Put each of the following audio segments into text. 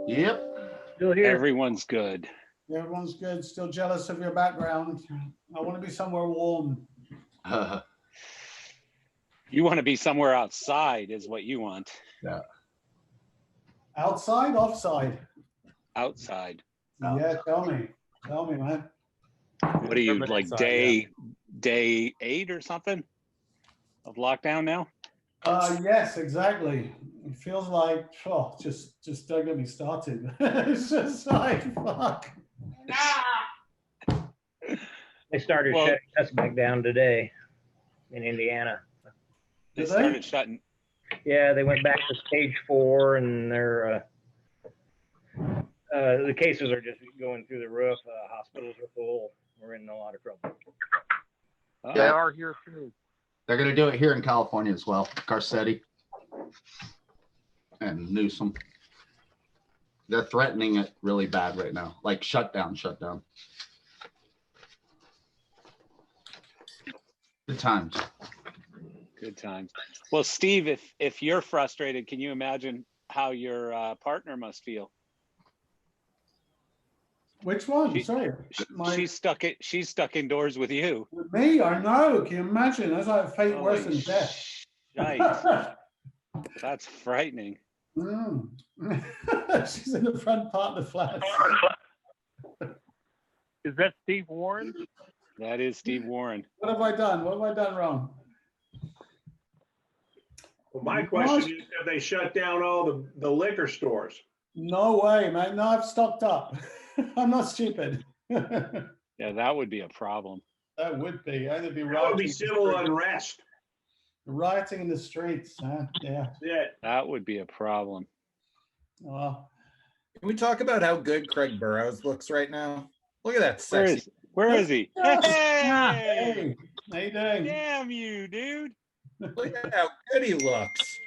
Yep. Still here. Everyone's good. Everyone's good. Still jealous of your background. I want to be somewhere warm. You want to be somewhere outside is what you want. Yeah. Outside, offside? Outside. Yeah, tell me, man. What are you, Urban like outside, day 8 or something of lockdown now? Yes, exactly. It feels like, oh, just don't get me started. It's just like, fuck. They started Well- shutting us back down today in Indiana. They Did they? started shutting. Yeah, they went back to stage 4, and they're the cases are just going through the roof. Hospitals are full. We're in a lot of trouble. Oh, They are here too. They're going to do it here in California as well. Garcetti and Newsom. They're threatening it really bad right now. Like shutdown. Good times. good times. Well, Steve, if you're frustrated, can you imagine how your partner must feel? Which one? She- Sorry. She's stuck indoors with you. Me? I know. Can you imagine? That's like fate worse than Holy death. shite. That's frightening. Mm. She's in the front part of the flat. Is that Steve Warren? That is Steve Warren. What have I done? What have I done wrong? Well, my question is, have they shut down all the liquor stores? No way, man. No, I've stocked up. I'm not stupid. That Yeah, that would be a problem. would be. I'd be That would be rioting. civil unrest. Rioting in the streets. Huh? Yeah. Yeah. That would be a problem. Well, Can we talk about how good Craig Burrows looks right now? Look at that sexy. Where is he? Yes. Hey! hey, how you doing? Damn you, dude. Look at how good he looks.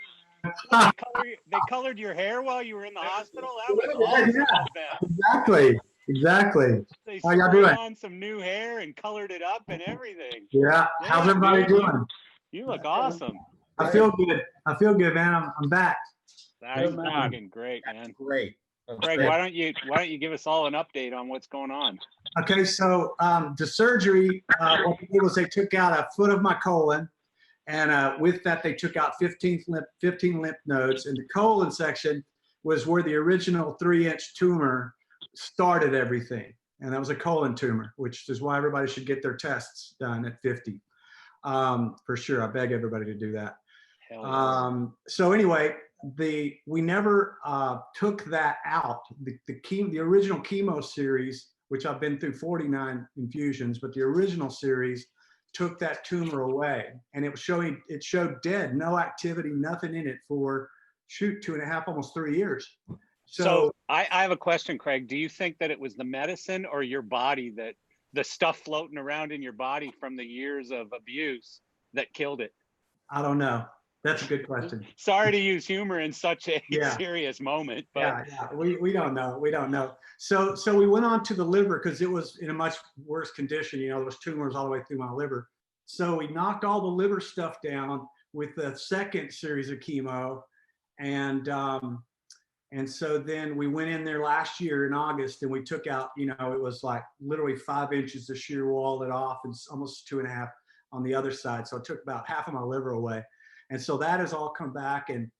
They colored your hair while you were in the hospital? That was awesome. Exactly. Exactly. They How y'all sprayed doing? on some new hair and colored it up and everything. Yeah. How's Yeah, everybody dude. doing? You look awesome. I feel good. I feel good, man. I'm back. That's Good man. fucking great, man. Great. That's Craig, great. why don't you give us all an update on what's going on? Okay, so the surgery, what they did was they took out a foot of my colon, and with that they took out 15 lymph nodes, and the colon section was where the original 3-inch tumor started everything, and that was a colon tumor, which is why everybody should get their tests done at 50. For sure, I beg everybody to do that. Hell yeah. So anyway, we never took that out. The original chemo series, which I've been through 49 infusions, but the original series took that tumor away, and it showed dead, no activity, nothing in it for 2.5, almost 3 years. So I have a question, Craig. Do you think that it was the medicine or your body, that the stuff floating around in your body from the years of abuse, that killed it? I don't know. That's a good question. Sorry to use humor in such a Yeah. serious moment, but Yeah, we don't know. We don't know. So we went on to the liver because it was in a much worse condition. You know, there was tumors all the way through my liver. So we knocked all the liver stuff down with the second series of chemo, and so then we went in there last year in August, and we took out, you know, it was like literally 5 inches of shear walled it off, and almost 2.5 on the other side. So it took about half of my liver away. And so that has all come back, and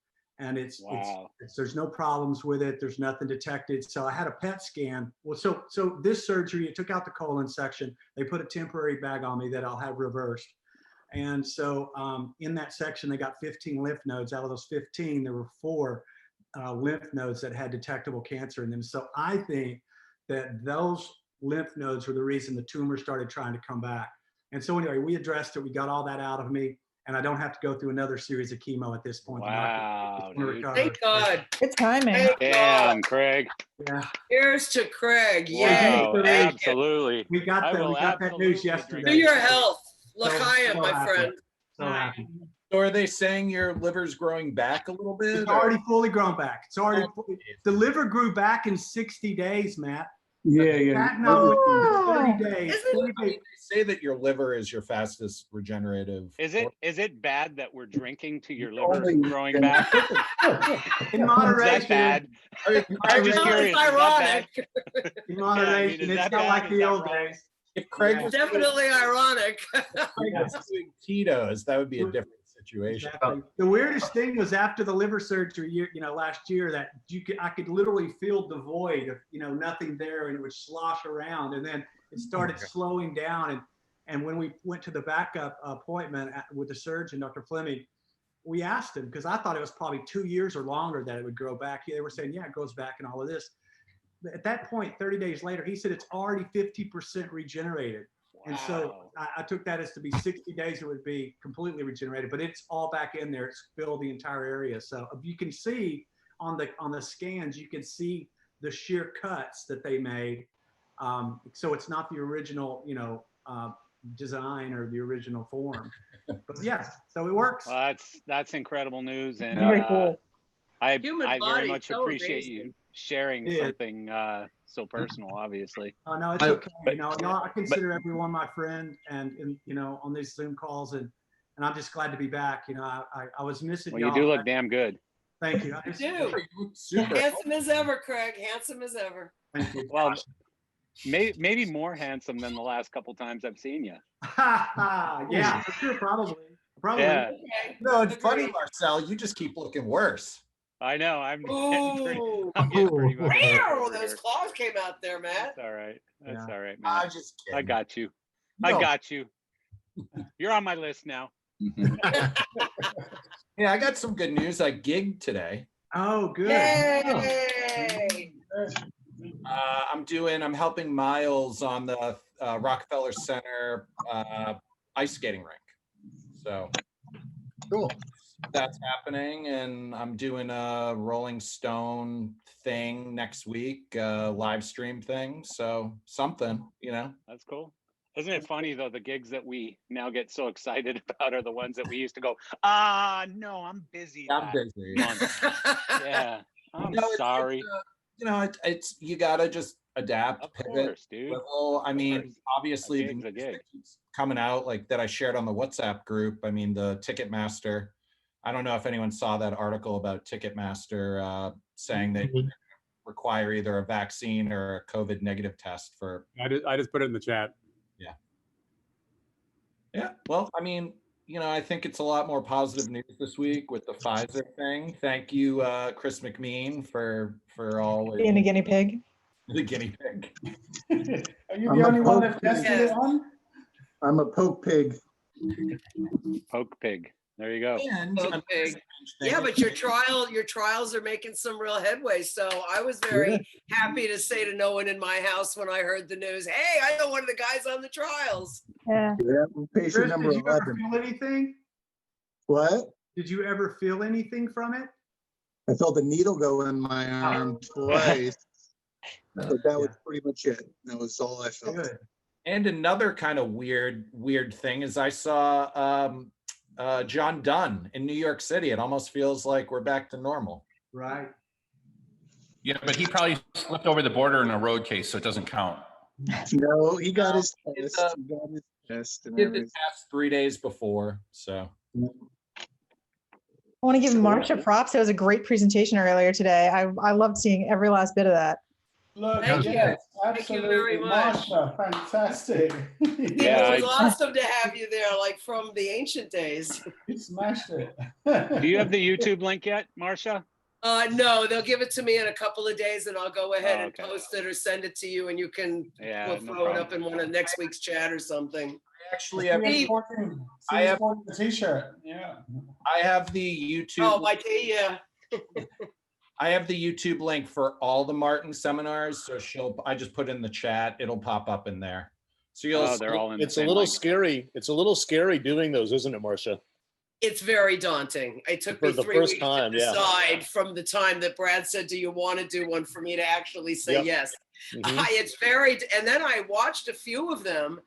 it's wow. there's no problems with it. There's nothing detected. So I had a PET scan. Well, so this surgery, it took out the colon section. They put a temporary bag on me that I'll have reversed. And so in that section, they got 15 lymph nodes. Out of those 15, there were 4 lymph nodes that had detectable cancer in them. So I think that those lymph nodes were the reason the tumor started trying to come back. And so anyway, we addressed it. We got all that out of me, and I don't have to go through another series of chemo at this point. Wow, dude. Recover. Thank God. It's timing. Thank Damn, God. Craig. Yeah, Here's to Craig. Yay. Wow, Thank you. absolutely. we got I that. will We got that absolutely news drink yesterday. To your health. So L'chaim, my happy. friend. So happy. So are they saying your liver's growing back a little bit? It's or- already fully grown back. It's already Oh, the liver grew back in 60 days, Matt. Yeah. That number, 30 days. Isn't 30 days. They say that your liver is your fastest regenerative. Is it bad that we're drinking to your Only- liver growing back? In Is that moderation. bad? I mean, I'm just No, curious. it's Is that bad? ironic. In Yeah, I mean, moderation. is It's that not bad? like Is the that old wrong? days. if Craig Yeah. was Definitely ironic. doing ketos, that would be a different situation. Exactly. The weirdest thing was after the liver surgery, last year, that I could literally feel the void of, nothing there, and it would slosh around, and then it started slowing down. And when we went to the backup appointment with the surgeon, Dr. Fleming, we asked him, because I thought it was probably 2 years or longer that it would grow back. They were saying, yeah, it goes back and all of this. But at that point, 30 days later, he said it's already 50% regenerated. And so Wow. I took that as to be 60 days, it would be completely regenerated, but it's all back in there. It's filled the entire area. So you can see on the scans, you can see the sheer cuts that they made. So it's not the original, design or the original form. But yeah, so it works. Well, that's incredible news, and Very cool. I Human very body, much so appreciate amazing. you sharing Yeah. something so personal. Obviously, Oh, no, it's okay. I consider everyone my friend, and on these Zoom calls, and I'm just glad to be back. I was missing well, y'all. you do look damn good. Thank you. You do. Super. Handsome as ever, Craig. Handsome as ever. Thank you. Well, maybe more handsome than the last couple times I've seen you. Yeah, for sure, probably. Yeah, Okay. No, it's funny, Agreed. Marcel. You just keep looking worse. I know. I'm getting pretty. Ooh. I'm getting pretty much Meow, over those here. claws came out there, Matt. That's all right. That's Yeah. all right, I'm man. just kidding. I got you. No. I got you. You're on my list now. Yeah, I got some good news. I gigged today. Oh, good. Yay! I'm helping Miles on the Rockefeller Center ice skating rink. So Cool. that's happening, and I'm doing a Rolling Stone thing next week, live stream thing. So something, That's cool. Isn't it funny though? The gigs that we now get so excited about are the ones that we used to go, no, I'm busy. I'm that busy. month." Yeah, I'm No, it's- sorry. it's you gotta just adapt, Of pivot. course, dude. Well, I mean, course. obviously, A the gig's a news gig. that keeps coming out, like that I shared on the WhatsApp group. I mean, the Ticketmaster. I don't know if anyone saw that article about Ticketmaster saying that you require either a vaccine or a COVID negative test for. I just put it in the chat. Yeah. Well, I mean, I think it's a lot more positive news this week with the Pfizer thing. Thank you, Chris McMean, for always Being a guinea pig. the guinea pig. Are you I'm the a only one poke that tested it on? I'm a poke pig. Poke pig. There you go. And Poke another pig. strange Yeah, thing- but your trials are making some real headway. So I was very happy to say to no one in my house when I heard the news, hey, I know one of the guys on the trials. Yeah. Yeah, I'm patient Chris, number did you ever 11. feel anything? What? Did you ever feel anything from it? I felt a needle go in my arm twice. But that was pretty much it. That was all I felt. Good. And another kind of weird thing is I saw John Dunn in New York City. It almost feels like we're back to normal. Right. Yeah, but he probably slipped over the border in a road case, so it doesn't count. No, he got his It's, test. He got his test and Did the everything. test 3 days before, so. I want to give Marsha props. It was a great presentation earlier today. I loved seeing every last bit of that. Look, Thank you. yes, Thank you very absolutely. much. Marsha, fantastic. Yeah, It was awesome to have you there, like from the ancient days. You smashed it. Do you have the YouTube link yet, Marcia? No, they'll give it to me in a couple of days and I'll go ahead Oh, and okay. post it or send it to you and you can Yeah, we'll no throw it problem. up in one of next week's chat or something. Actually, I Steve. have the t-shirt. Yeah. I have the YouTube. Oh, my day, yeah. I have the YouTube link for all the Martin seminars. So I just put it in the chat. It'll pop up in there. So you'll. Oh, they're all in the It's a same little link. scary. It's a little scary doing those, isn't it, Marcia? It's very daunting. It took For me the 3 first weeks time, to yeah. decide from the time that Brad said, do you want to do one, for me to actually say Yep. yes. Mhm. It's very, and then I watched a few of them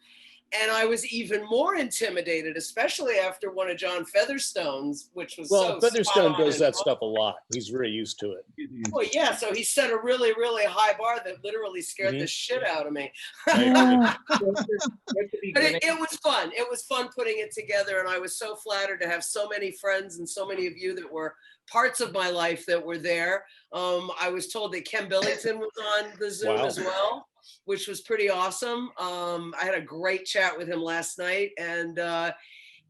And I was even more intimidated, especially after one of John Featherstone's, which was Well, so Featherstone spot on does and that stuff a lot. He's very used to it. well, yeah, so he set a really, really high bar that literally scared the shit out of me. I But it was fun. It was fun putting it together, and I was so flattered to have so many friends and so many of you that were parts of my life that were there. I was told that Ken Billington was on the Zoom Wow. as well, which was pretty awesome. I had a great chat with him last night, and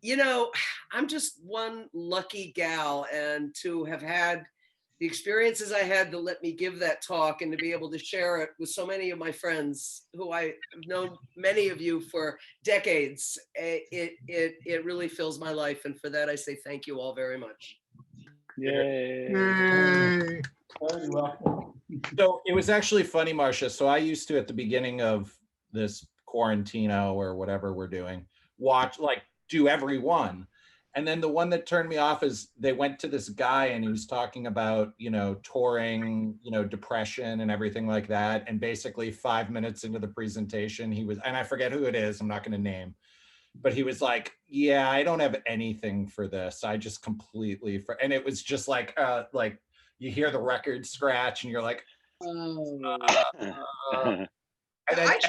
you know, I'm just one lucky gal, and to have had the experiences I had to let me give that talk and to be able to share it with so many of my friends who I have known many of you for decades, it really fills my life. And for that, I say thank you all very much. Yay. Yay. Very welcome. So it was actually funny, Marcia. So I used to, at the beginning of this quarantino or whatever we're doing, do every one. And then the one that turned me off is they went to this guy and he was talking about, touring, depression and everything like that. And basically 5 minutes into the presentation, he was, and I forget who it is, I'm not going to name, but he was like, yeah, I don't have anything for this. I just completely, and it was just like you hear the record scratch and you're like, I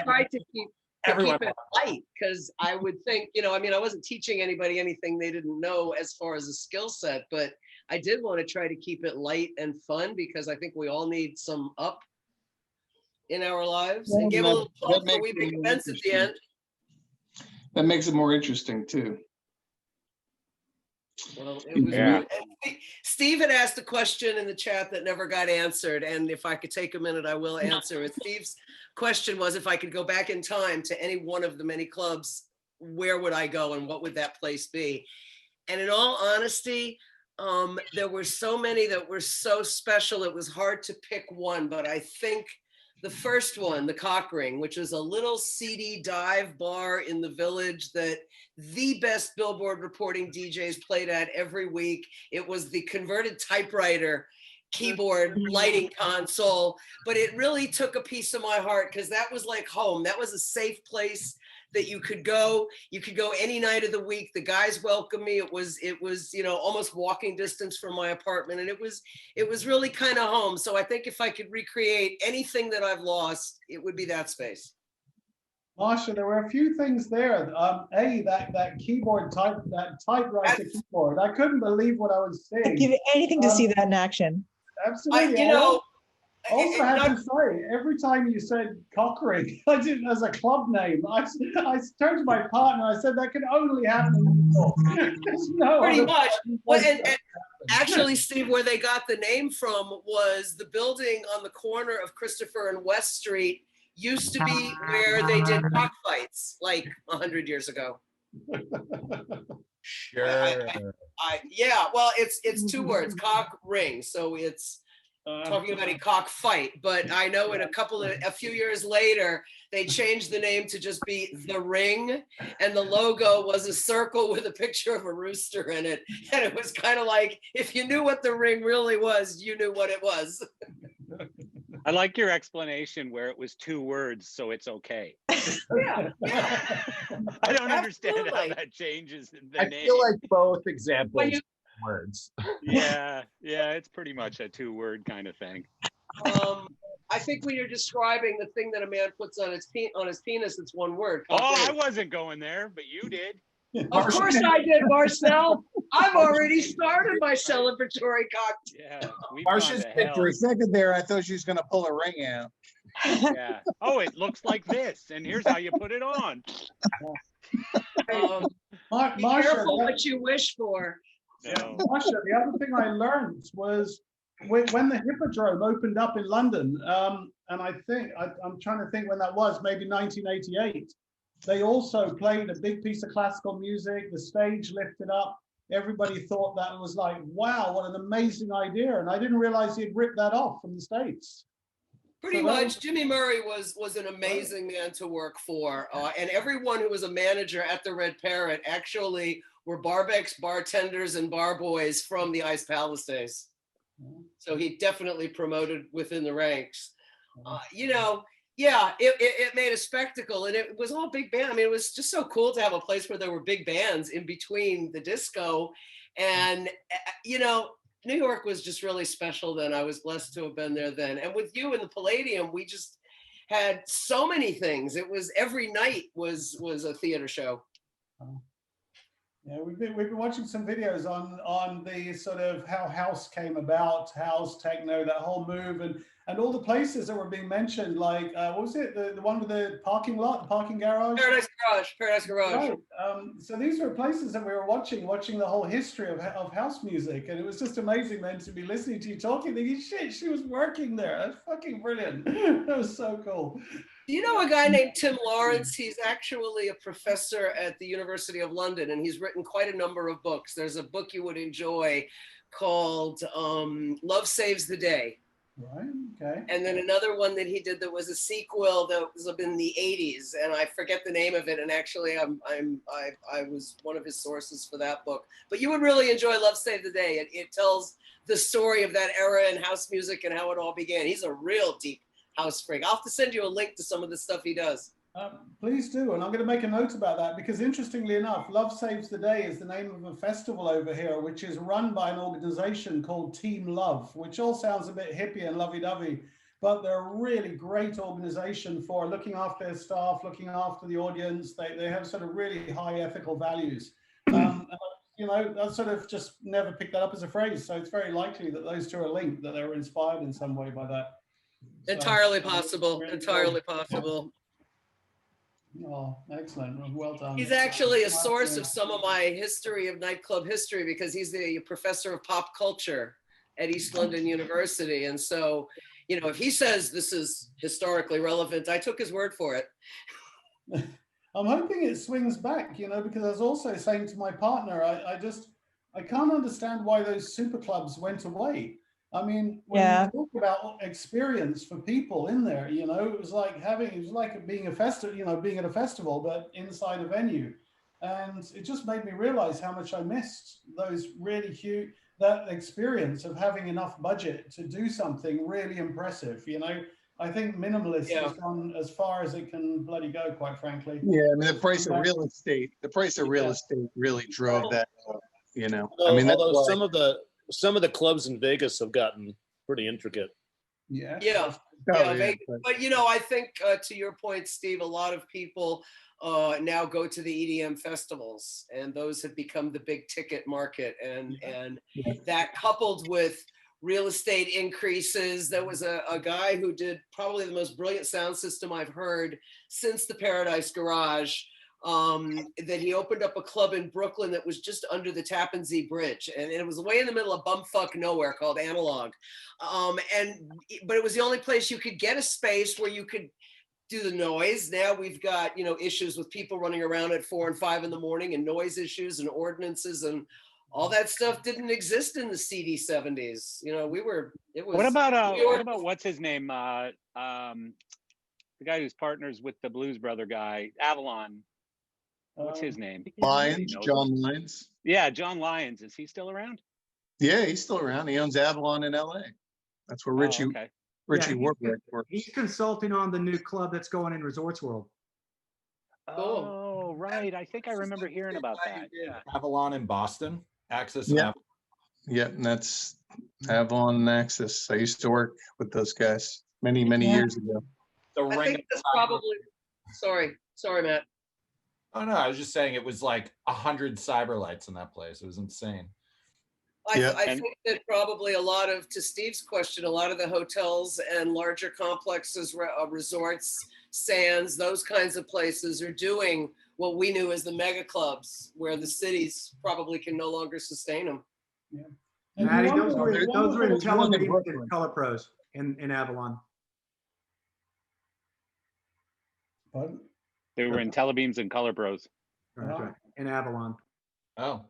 tried to keep it light because I would think, I wasn't teaching anybody anything they didn't know as far as a skill set, but I did want to try to keep it light and fun because I think we all need some up in our lives, and give a little plug for We Big Events at the end. That makes it more interesting too. Well, it was really, Steve had asked a question in the chat that never got answered, and if I could take a minute, I will answer it. Steve's question was, if I could go back in time to any one of the many clubs, where would I go and what would that place be? And in all honesty, there were so many that were so special, it was hard to pick one, but I think the first one, the Cock Ring, which was a little seedy dive bar in the Village that the best Billboard reporting DJs played at every week. It was the converted typewriter keyboard lighting console, but it really took a piece of my heart because that was like home. That was a safe place that you could go any night of the week. The guys welcomed me. It was almost walking distance from my apartment, and it was really kind of home. So I think if I could recreate anything that I've lost, it would be that space. Marsha, there were a few things there. That keyboard typewriter keyboard. I couldn't believe what I was seeing. I'd give anything to see that in action. Absolutely. I also have to say, every time you said Cock Ring, I didn't as a club name. I turned to my partner. I said that could only happen in New York. Pretty much. Well, and actually, Steve, where they got the name from was the building on the corner of Christopher and West Street. Used to be where they did cockfights like 100 years ago. Sure. Yeah, well, it's two words, Cock Ring. So it's talking about a cockfight. But I know a few years later, they changed the name to just be The Ring. And the logo was a circle with a picture of a rooster in it. And it was kind of like, if you knew what The Ring really was, you knew what it was. I like your explanation where it was two words, so it's okay. Yeah. I don't understand how that changes the name. I feel like both examples words. Yeah, it's pretty much a two-word kind of thing. I think when you're describing the thing that a man puts on his penis, it's one word. Oh, I wasn't going there, but you did. Of course I did, Marcel. I've already started my celebratory cocktail. Yeah. Marsha's for a second there, I thought she was going to pull a ring out. Yeah. Oh, it looks like this, and here's how you put it on. Be careful what you wish for. No. Marsha, the other thing I learned was when the Hippodrome opened up in London, and I think I'm trying to think when that was, maybe 1988. They also played a big piece of classical music. The stage lifted up. Everybody thought that was like, wow, what an amazing idea. And I didn't realize he'd ripped that off from the States. Pretty much. Jimmy Murray was an amazing man to work for. And everyone who was a manager at the Red Parrot actually were Barbex bartenders and bar boys from the Ice Palace days. So he definitely promoted within the ranks. Yeah, it made a spectacle, and it was all big band. I mean, it was just so cool to have a place where there were big bands in between the disco. And, you know, New York was just really special then. I was blessed to have been there then. And with you in the Palladium, we just had so many things. It was every night was a theater show. Yeah, we've been watching some videos on the sort of how house came about, house, techno, that whole move, and all the places that were being mentioned, like what was it, the one with the parking lot, the parking garage? Paradise Garage. Right. So these were places that we were watching the whole history of house music, and it was just amazing then to be listening to you talking, thinking, shit, she was working there. That's fucking brilliant. That was so cool. Do you know a guy named Tim Lawrence? He's actually a professor at the University of London, and he's written quite a number of books. There's a book you would enjoy called Love Saves the Day. Right, okay. And then another one that he did that was a sequel that was in the 80s, and I forget the name of it. And actually, I was one of his sources for that book. But you would really enjoy Love Save the Day. It tells the story of that era in house music and how it all began. He's a real deep house freak. I'll have to send you a link to some of the stuff he does. Please do, and I'm going to make a note about that, because interestingly enough, Love Saves the Day is the name of a festival over here, which is run by an organization called Team Love, which all sounds a bit hippie and lovey-dovey, but they're a really great organization for looking after their staff, looking after the audience. They have sort of really high ethical values. You know, I sort of just never picked that up as a phrase, so it's very likely that those two are linked, that they were inspired in some way by that. Entirely possible. Entirely possible. Oh, excellent. Well done. He's actually a source of some of my history of nightclub history, because he's the professor of pop culture at East London University. And so, you know, if he says this is historically relevant, I took his word for it. I'm hoping it swings back, you know, because I was also saying to my partner, I can't understand why those super clubs went away. I mean, when you talk about experience for people in there, you know, it was like being a festival, you know, being at a festival, but inside a venue. And it just made me realize how much I missed those really huge, that experience of having enough budget to do something really impressive. You know, I think minimalist has gone as far as it can bloody go, quite frankly. Yeah, I mean, the price of real estate really drove that, you know. Although, I mean, that's although why- some of the clubs in Vegas have gotten pretty intricate. Yeah. But you know, I think to your point, Steve, a lot of people now go to the EDM festivals, and those have become the big ticket market, and that coupled with real estate increases. There was a guy who did probably the most brilliant sound system I've heard since the Paradise Garage. That he opened up a club in Brooklyn that was just under the Tappan Zee Bridge, and it was way in the middle of bumfuck nowhere, called Analog. But it was the only place you could get a space where you could do the noise. Now we've got, you know, issues with people running around at 4 and 5 in the morning, and noise issues and ordinances, and all that stuff didn't exist in the CD 70s. You know, what about what's his name? The guy who's partners with the Blues Brother guy, Avalon. What's his name? John Lyons. Yeah, John Lyons. Is he still around? Yeah, he's still around. He owns Avalon in LA. That's where Richie Warwick works. He's consulting on the new club that's going in Resorts World. Oh, right. I think I remember hearing about that. Yeah. Avalon in Boston, Axis. Yeah. Yeah, and that's Avalon and Axis. I used to work with those guys many years ago. I think that's probably, sorry, Matt. Oh no, I was just saying it was like 100 cyber lights in that place. It was insane. I think that probably to Steve's question, a lot of the hotels and larger complexes, resorts, sands, those kinds of places are doing what we knew as the mega clubs, where the cities probably can no longer sustain them. Yeah. Maddie, those were in television and Color Pros in Avalon. Pardon? They were in Telebeams and Color Pros. Right. In Avalon. Oh,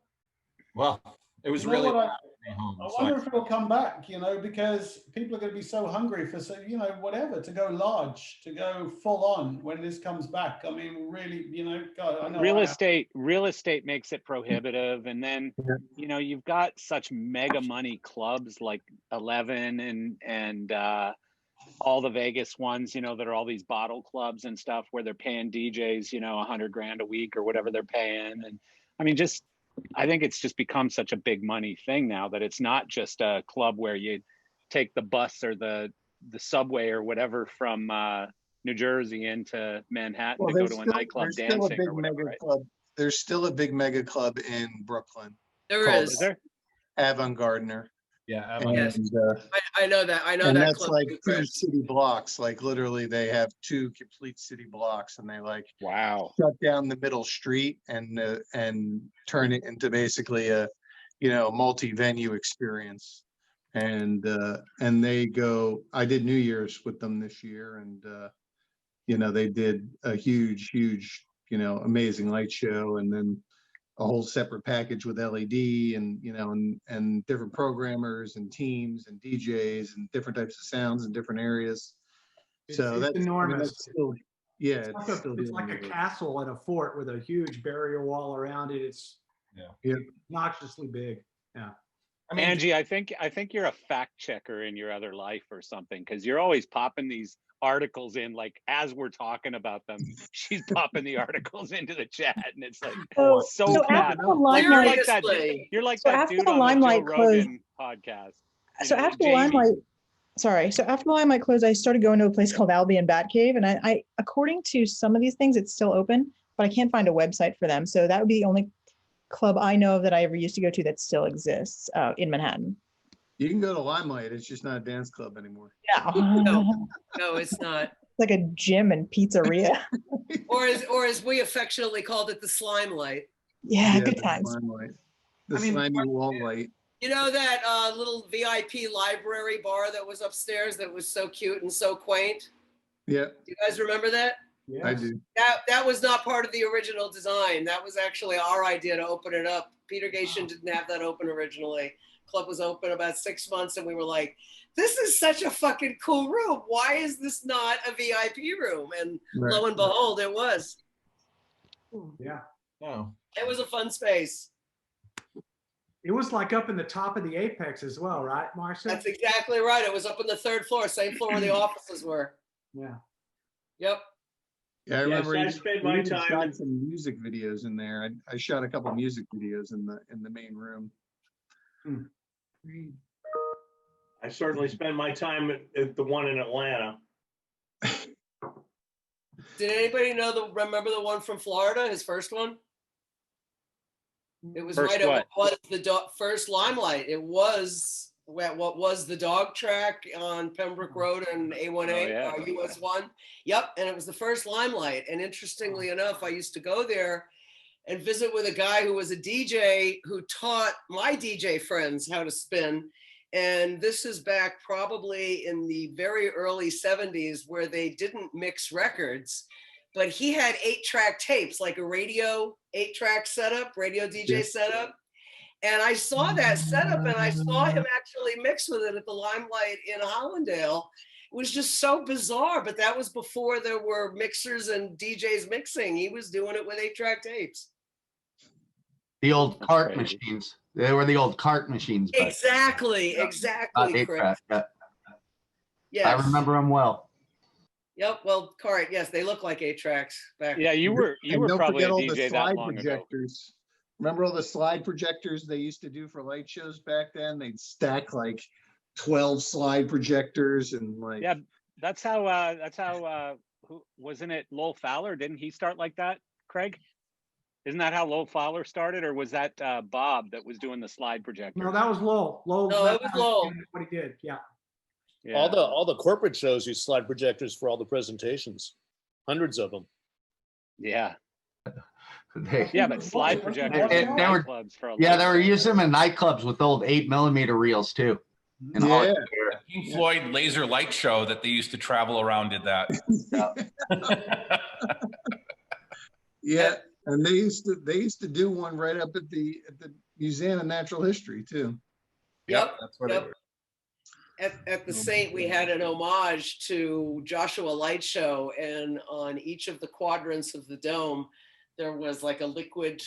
well, it was You know really. what I wonder if it'll come back, you know, because people are going to be so hungry for, you know, whatever, to go large, to go full on when this comes back. I mean, really, you know, God, I know. Real estate makes it prohibitive. And then, you know, you've got such mega money clubs like 11 and all the Vegas ones, you know, that are all these bottle clubs and stuff where they're paying DJs, you know, $100,000 a week or whatever they're paying. And I mean, I think it's just become such a big money thing now that it's not just a club where you take the bus or the subway or whatever from New Jersey into Manhattan to go to a nightclub dancing or whatever. Right? There's still a big mega club in Brooklyn. There called is. Avant-Gardener. Yeah, Yes. And, I know that. I know and that that's club like too, 2 Chris. city blocks. Like literally, they have 2 complete city blocks, and they like Wow. shut down the middle street and turn it into basically a, you know, multi-venue experience. And they go. I did New Year's with them this year, and you know, they did a huge, you know, amazing light show, and then a whole separate package with LED and, you know, and different programmers and teams and DJs and different types of sounds in different areas. So It's that's enormous. I mean, that's still, yeah, It's like a castle and a fort with a huge barrier wall around it. It's obnoxiously big. Yeah. I mean, Angie, I think you're a fact checker in your other life or something, because you're always popping these articles in, like as we're talking about them, she's popping the articles into the chat, and it's like so bad. after the Limelight, You're like so that after dude the on Limelight the Joe closed- Rogan podcast. So You know, after the Jamie. Limelight, so after the Limelight closed, I started going to a place called Albion Batcave, and I according to some of these things, it's still open, but I can't find a website for them. So that would be the only club I know of that I ever used to go to that still exists in Manhattan. You can go to Limelight. It's just not a dance club anymore. Yeah. No, it's not. Like a gym and pizzeria. Or as we affectionately called it, the slime light. Yeah, good times. Limelight. The slimy wall light. You know that little VIP library bar that was upstairs that was so cute and so quaint? Yeah, Do you guys remember that? I do. That was not part of the original design. That was actually our idea to open it up. Peter Gation didn't have that open originally. Club was open about 6 months, and we were like, this is such a fucking cool room. Why is this not a VIP room? And lo and behold, it was. Yeah. No. It was a fun space. It was like up in the top of the apex as well, right, Marcia? That's exactly right. It was up on the 3rd floor, same floor where the offices were. Yeah. Yep. Yeah, I remember. I spent my time shot some music videos in there. I shot a couple music videos in the main room. I certainly spend my time at the one in Atlanta. Did anybody remember the one from Florida, his first one? It was First right at what? what was the first Limelight. It was at what was the dog track on Pembroke Road and A1A, US 1. Yep, and it was the first Limelight. And interestingly enough, I used to go there and visit with a guy who was a DJ who taught my DJ friends how to spin. And this is back probably in the very early 70s where they didn't mix records, but he had 8-track tapes, like a radio 8-track setup, radio DJ setup. And I saw that setup and I saw him actually mix with it at the Limelight in Hollandale. It was just so bizarre, but that was before there were mixers and DJs mixing. He was doing it with 8-track tapes. The old cart machines. They were the old cart machines. back then. Exactly, Not exactly, Chris. 8-track, yeah. Yes. I remember them well. Yep. Well, cart. Yes, they look like 8-tracks back. Yeah, you were Don't probably a forget all the DJ that slide long ago. projectors. Remember all the slide projectors they used to do for light shows back then? They'd stack like 12 slide projectors and like. Yeah, that's how who wasn't it Lowell Fowler? Didn't he start like that, Craig? Isn't that how Lowell Fowler started, or was that Bob that was doing the slide projector? No, that was Lowell. Lowell. No, it was Lowell. What he did, yeah. Yeah. All the corporate shows use slide projectors for all the presentations, hundreds of them. Yeah. They, Yeah, but slide projectors They- in they were- nightclubs for a yeah, long they were time. using them in nightclubs with old 8mm reels too. In Yeah. Hollywood. Pink Floyd laser light show that they used to travel around did that. Yeah, and they used to do one right up at the Museum of Natural History too. Yep. That's what Yep. it was. At the Saint, we had an homage to Joshua Light Show, and on each of the quadrants of the dome, there was like a liquid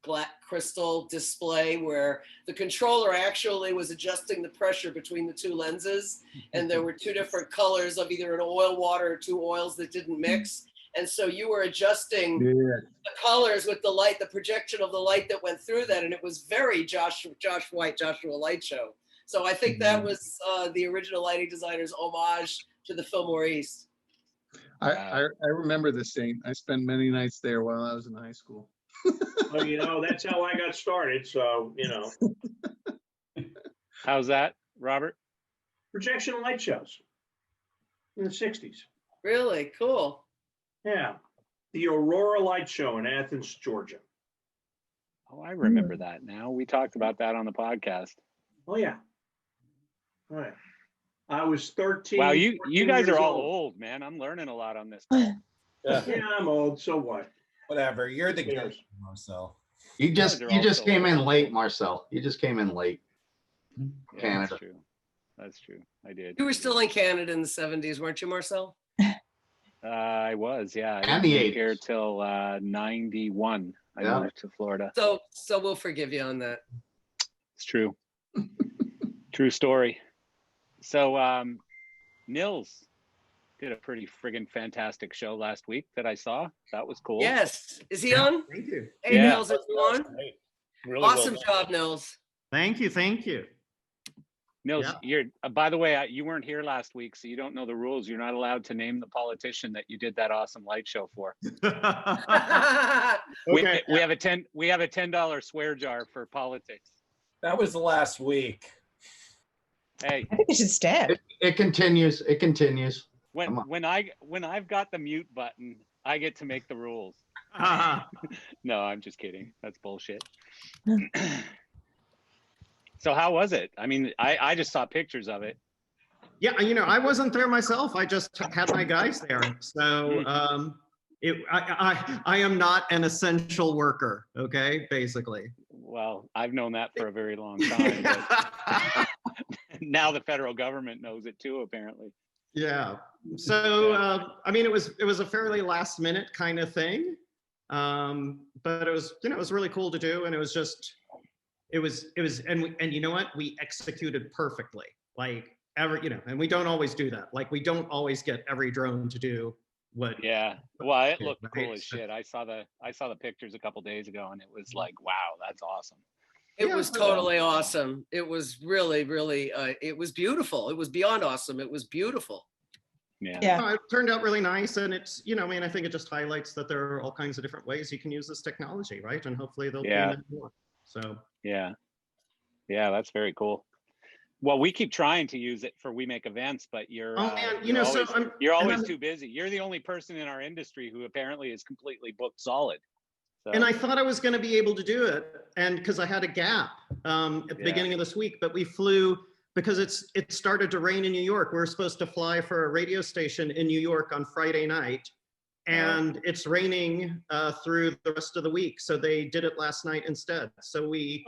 black crystal display where the controller actually was adjusting the pressure between the two lenses, and there were two different colors of either an oil water or two oils that didn't mix. And so you were adjusting the colors with the light, the projection of the light that went through that. And it was very Josh White, Joshua Light Show. So I think that was the original lighting designer's homage to the Fillmore East. I remember this scene. I spent many nights there while I was in high school. Well, you know, that's how I got started. So, you know, How's that, Robert? projection light shows in the 60s. Really cool. Yeah. The Aurora Light Show in Athens, Georgia. Oh, I remember that now. We talked about that on the podcast. Oh, yeah. Oh, yeah. I was 13. Wow, you 14 guys years are all old, man. I'm learning a lot on this. Yeah, I'm old. So what? Whatever. You're the Yes. guest, Marcel. You just They're you just also- came in late, Marcel. You just came in late. Yeah, Canada. That's true. That's true. I did. You were still in Canada in the 70s, weren't you, Marcel? I was, yeah. I And didn't the move 80s. here till 91. I Yeah. moved to Florida. So we'll forgive you on that. It's true. True story. So Nils did a pretty friggin' fantastic show last week that I saw. That was cool. Yes. Is he on? Thank you. Hey, Yeah. Nils, is he on? Really well Awesome done. job, Nils. Thank you. Thank you. Nils, Yeah. you're by the way, you weren't here last week, so you don't know the rules. You're not allowed to name the politician that you did that awesome light show for. Okay. We have a $10 swear jar for politics. That was last week. Hey, I think it should stand. It continues. It continues. when Come on. when I've got the mute button, I get to make the rules. No, I'm just kidding. That's bullshit. So how was it? I mean, I just saw pictures of it. Yeah, I wasn't there myself. I just had my guys there. So I am not an essential worker. Okay, basically. Well, I've known that for a very long time. But now the federal government knows it too, apparently. Yeah. So it was a fairly last minute kind of thing, but it was really cool to do, and it was and you know what, we executed perfectly. Like and we don't always do that. Like we don't always get every drone to do what. Yeah. Well, it Yeah, looked right. cool as shit. I saw the pictures a couple days ago, and it was like, wow, that's awesome. It was totally awesome. It was really, really, it was beautiful. It was beyond awesome. It was beautiful. Yeah. No, it turned out really nice, and it's I think it just highlights that there are all kinds of different ways you can use this technology, right? And hopefully there'll be many more. So Yeah. Yeah, that's very cool. Well, we keep trying to use it for We Make Events, but you're you're always too busy. You're the only person in our industry who apparently is completely booked solid. So, And I thought I was going to be able to do it, and because I had a gap at the beginning of this week, but we flew because it started to rain in New York. We were supposed to fly for a radio station in New York on Friday night, and it's raining through the rest of the week. So they did it last night instead. So we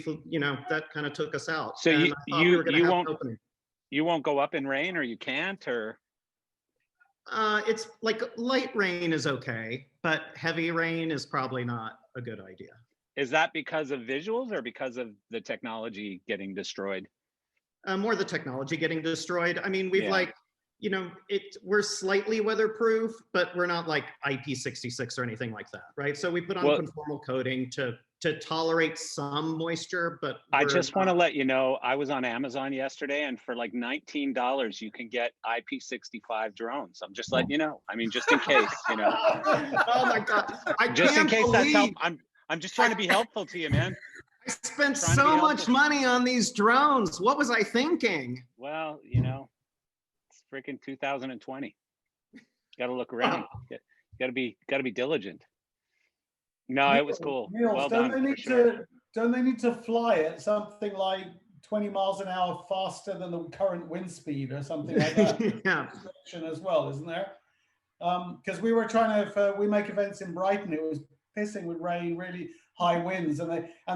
flew, that kind of took us out. So And I thought we were gonna have an won't opening. you won't go up in rain, or you can't, or It's like light rain is okay, but heavy rain is probably not a good idea. is that because of visuals or because of the technology getting destroyed? More the technology getting destroyed. I mean, we've Yeah. we're slightly weatherproof, but we're not like IP66 or anything like that, right? So we put on Well- conformal coating to tolerate some moisture, but I we're just want to not- let you know, I was on Amazon yesterday, and for like $19, you can get IP65 drones. I'm just letting you know. I mean, just in case, Oh my God! I just in can't case that's believe help. I'm just trying to be helpful to you, man. I spent trying to be so much helpful. money on these drones. What was I thinking? Well, it's freaking 2020. Got to look around. Got to be diligent. No, it was cool. Niels, Well don't done. they for need sure. don't they need to fly at something like 20 miles an hour faster than the current wind speed or something like that? Yeah. As well, isn't there? Because we were trying to, we make events in Brighton. It was pissing with rain, really high winds, and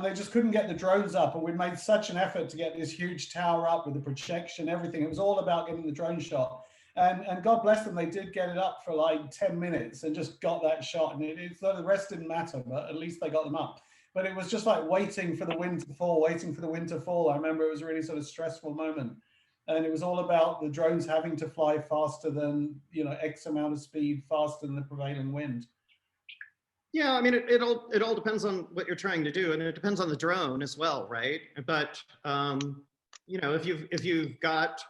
they just couldn't get the drones up. And we made such an effort to get this huge tower up with the projection, everything. It was all about getting the drone shot. And God bless them, they did get it up for like 10 minutes and just got that shot. And the rest didn't matter, but at least they got them up. but it was just like waiting for the wind to fall, waiting for the wind to fall. I remember it was a really sort of stressful moment. And it was all about the drones having to fly faster than, X amount of speed faster than the prevailing wind. Yeah, I mean, it all depends on what you're trying to do, and it depends on the drone as well, right? But if you got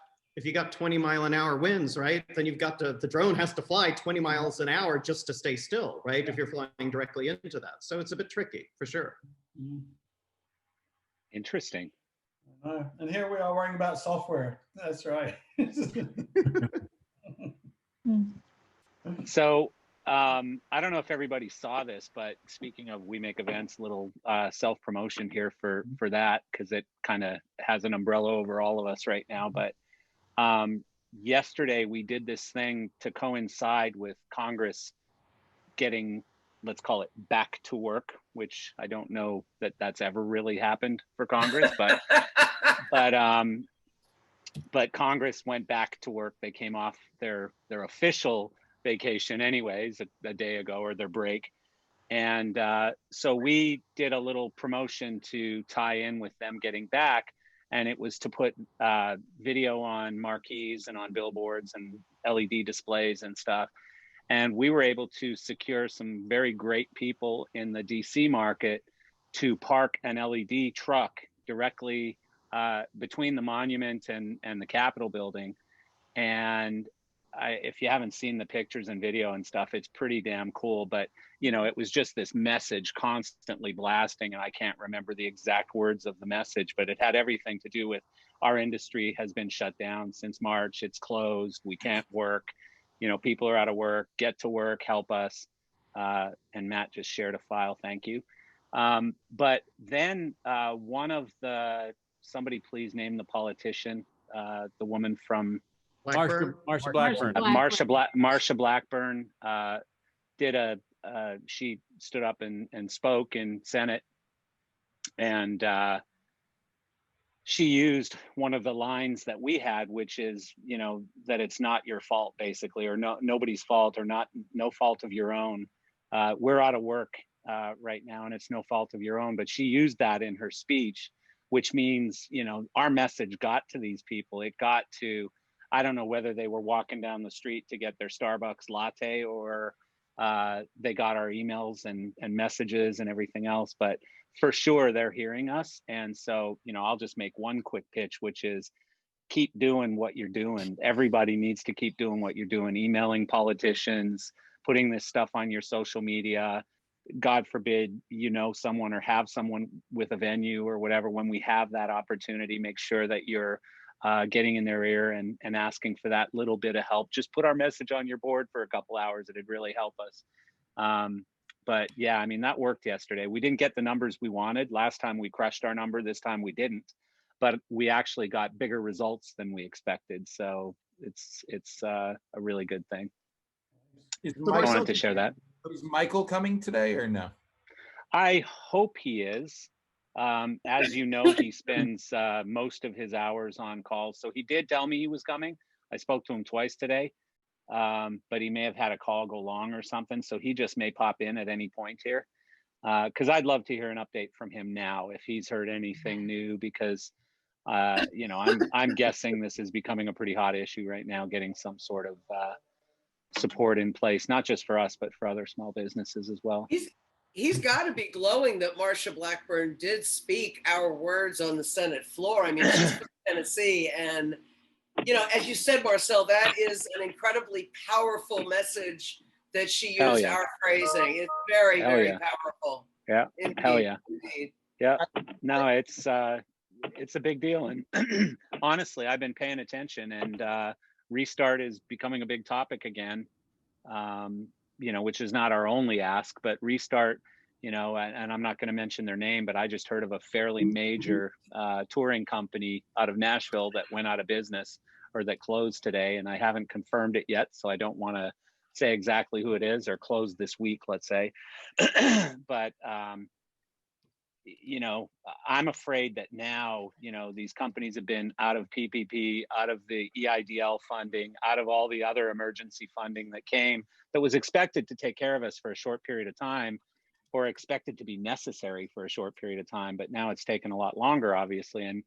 20-mile-an-hour winds, right, then you've got the drone has to fly 20 miles an hour just to stay still, right? If you're flying directly into that, so it's a bit tricky for sure. Interesting. And here we are worrying about software. That's right. So I don't know if everybody saw this, but speaking of We Make Events, little self-promotion here for that, because it kind of has an umbrella over all of us right now. But yesterday we did this thing to coincide with Congress getting, let's call it, back to work, which I don't know that that's ever really happened for Congress, but but Congress went back to work. They came off their official vacation anyways a day ago, or their break. And so we did a little promotion to tie in with them getting back. And it was to put video on marquees and on billboards and LED displays and stuff. And we were able to secure some very great people in the DC market to park an LED truck directly between the monument and the Capitol building. And if you haven't seen the pictures and video and stuff, it's pretty damn cool. But, it was just this message constantly blasting, and I can't remember the exact words of the message, but it had everything to do with our industry has been shut down since March. It's closed. We can't work. People are out of work. Get to work. Help us. And Matt just shared a file. Thank you. But then somebody please name the politician, the woman from Marsha Blackburn. Marsha Blackburn she stood up and spoke in Senate, and she used one of the lines that we had, which is, that it's not your fault, basically, or nobody's fault, or no fault of your own. We're out of work right now, and it's no fault of your own. But she used that in her speech, which means, our message got to these people. It got to, I don't know whether they were walking down the street to get their Starbucks latte, or they got our emails and messages and everything else, but for sure they're hearing us. And so, I'll just make one quick pitch, which is keep doing what you're doing. Everybody needs to keep doing what you're doing, emailing politicians, putting this stuff on your social media. God forbid, someone or have someone with a venue or whatever. When we have that opportunity, make sure that you're getting in their ear and asking for that little bit of help. Just put our message on your board for a couple hours. It'd really help us. But yeah, I mean, that worked yesterday. We didn't get the numbers we wanted. Last time we crushed our number. This time we didn't. But we actually got bigger results than we expected. So it's a really good thing. I wanted to share that. Is Michael coming today or no? I hope he is. As you know, he spends most of his hours on calls. So he did tell me he was coming. I spoke to him twice today, but he may have had a call go long or something. So he just may pop in at any point here, because I'd love to hear an update from him now if he's heard anything new, because I'm guessing this is becoming a pretty hot issue right now, getting some sort of support in place, not just for us, but for other small businesses as well. He's got to be glowing that Marsha Blackburn did speak our words on the Senate floor. I mean, she's from Tennessee. And, as you said, Marcel, that is an incredibly powerful message that she used our phrasing. It's very, very powerful. Yeah. Indeed. Hell yeah. Indeed. Yeah. No, it's a big deal. And honestly, I've been paying attention, and Restart is becoming a big topic again. Which is not our only ask, but Restart, and I'm not going to mention their name, but I just heard of a fairly major touring company out of Nashville that went out of business, or that closed today. And I haven't confirmed it yet, so I don't want to say exactly who it is, or closed this week, let's say. But, I'm afraid that now, these companies have been out of PPP, out of the EIDL funding, out of all the other emergency funding that came, that was expected to take care of us for a short period of time. or expected to be necessary for a short period of time, but now it's taken a lot longer, obviously, and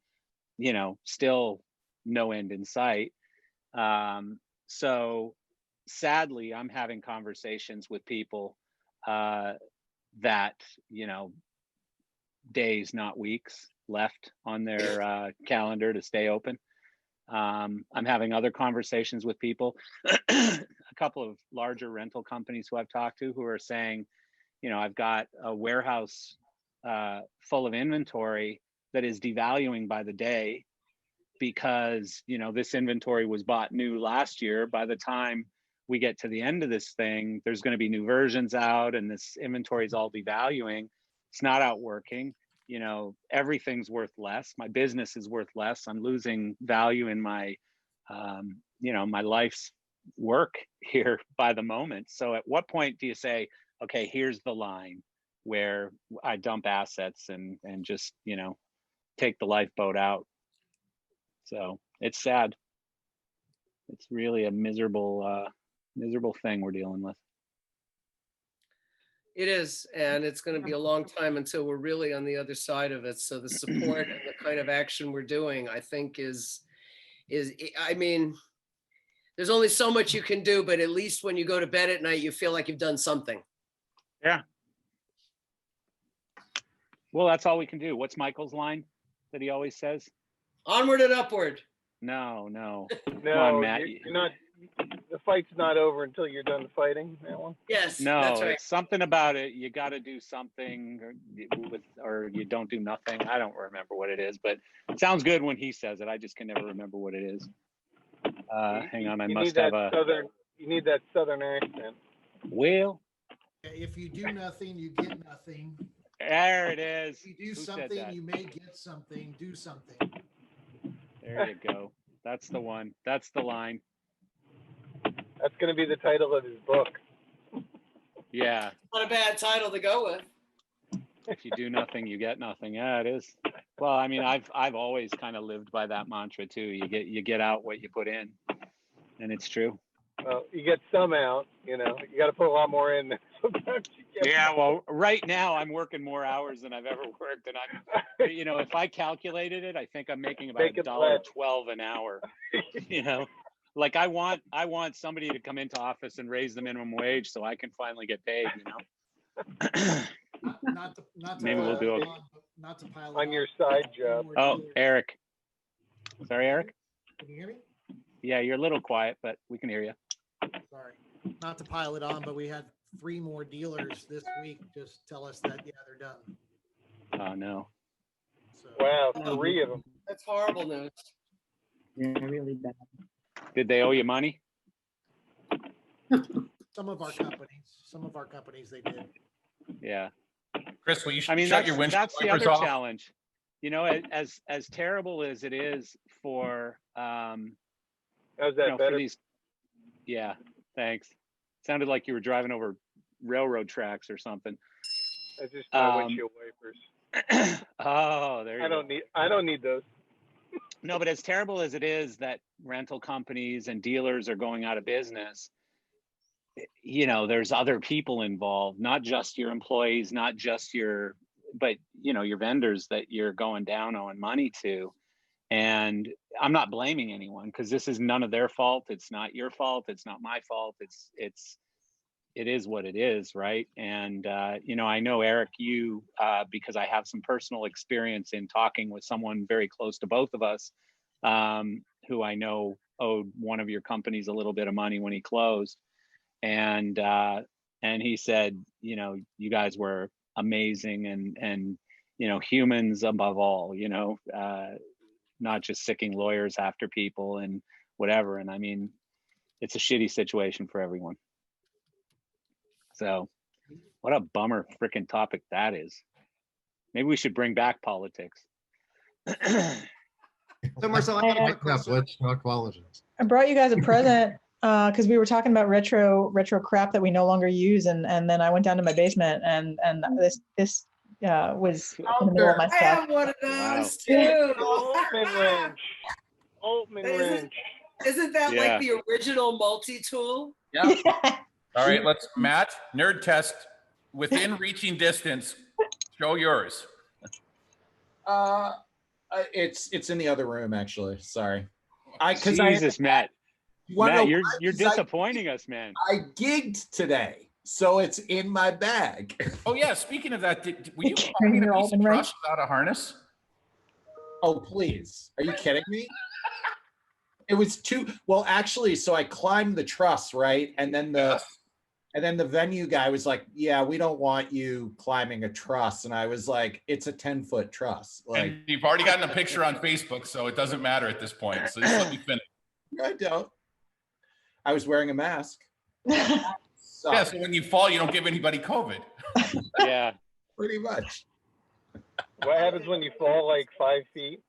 still no end in sight. So sadly, I'm having conversations with people that, days, not weeks left on their calendar to stay open. I'm having other conversations with people, a couple of larger rental companies who I've talked to who are saying, I've got a warehouse full of inventory that is devaluing by the day because, this inventory was bought new last year. By the time we get to the end of this thing, there's going to be new versions out and this inventory is all devaluing. It's not out working. Everything's worth less. My business is worth less. I'm losing value in my, my life's work here by the moment. So at what point do you say, okay, here's the line where I dump assets and just, take the lifeboat out? So it's sad. It's really a miserable thing we're dealing with. It is, and it's going to be a long time until we're really on the other side of it. So the support and the kind of action we're doing, I think is, I mean, there's only so much you can do, but at least when you go to bed at night, you feel like you've done something. Yeah. Well, that's all we can do. What's Michael's line that he always says? Onward and upward. No. No, Come on, Matt. you're not. The fight's not over until you're done fighting. That one. Yes. No, that's right. it's something about it. You got to do something, or you don't do nothing. I don't remember what it is, but it sounds good when he says it. I just can never remember what it is. Hang on, I must have a. You need that southern accent. Well. If you do nothing, you get nothing. There it is. If you do Who said something, that? you may get something. Do something. There you go. That's the one. That's the line. That's going to be the title of his book. Yeah. Not a bad title to go with. If you do nothing, you get nothing. Yeah, it is. Well, I mean, I've always kind of lived by that mantra too. You get out what you put in, and it's true. Well, you get some out. You got to put a lot more in. Sometimes you get. Yeah. Well, right now I'm working more hours than I've ever worked, and if I calculated it, I think I'm making about $1.12 an hour. Like I want somebody to come into office and raise the minimum wage so I can finally get paid. Not to Maybe we'll do it. Not to pile on your side job. Oh, Eric. Sorry, Eric. Can you hear me? Yeah, you're a little quiet, but we can hear you. Sorry, not to pile it on, but we had 3 more dealers this week just tell us that they're done. Oh no. So, wow, 3 of them. That's horrible news. Yeah, really bad. Did they owe you money? some of our companies they did. Yeah. Chris, will you I mean, shut your windshield that's the wipers other off? challenge. As terrible as it is for how's that for better? these. Yeah, thanks. Sounded like you were driving over railroad tracks or something. I just windshield wipers. Oh, there you go. I don't need those. No, but as terrible as it is that rental companies and dealers are going out of business, there's other people involved, not just your employees, not just your vendors that you're going down owing money to. And I'm not blaming anyone because this is none of their fault. It's not your fault. It's not my fault. It is what it is, right? And I know, Eric, you because I have some personal experience in talking with someone very close to both of us, who I know owed one of your companies a little bit of money when he closed, and he said, you guys were amazing and humans above all, not just sicking lawyers after people and whatever. And I mean, it's a shitty situation for everyone. So what a bummer freaking topic that is. Maybe we should bring back politics. So Marcel, I have a quick question. Let's talk politics. I brought you guys a present because we were talking about retro crap that we no longer use, and then I went down to my basement and this was in the middle of my I stuff. have one of those too. Altman wrench. Altman wrench. Isn't that Yeah. like the original multi-tool? Yeah. All right, Matt, nerd test. within reaching distance, show yours. It's in the other room, actually. Sorry. Jesus, Matt. You wanna know Matt, you're why? you're 'Cause disappointing us, man. I gigged today, so it's in my bag. Oh yeah, speaking of that, were you Carrying climbing your a piece of Alban wrench? truss without a harness? Oh, please. Are you kidding me? It was well, actually, so I climbed the truss, right? And then the venue guy was like, yeah, we don't want you climbing a truss. And I was like, it's a 10-foot truss. Like, And you've already gotten a picture on Facebook, so it doesn't matter at this point. So just let me finish. I don't. I was wearing a mask. Yeah, so when you fall, you don't give anybody COVID. Yeah. Pretty much. What happens when you fall like 5 feet?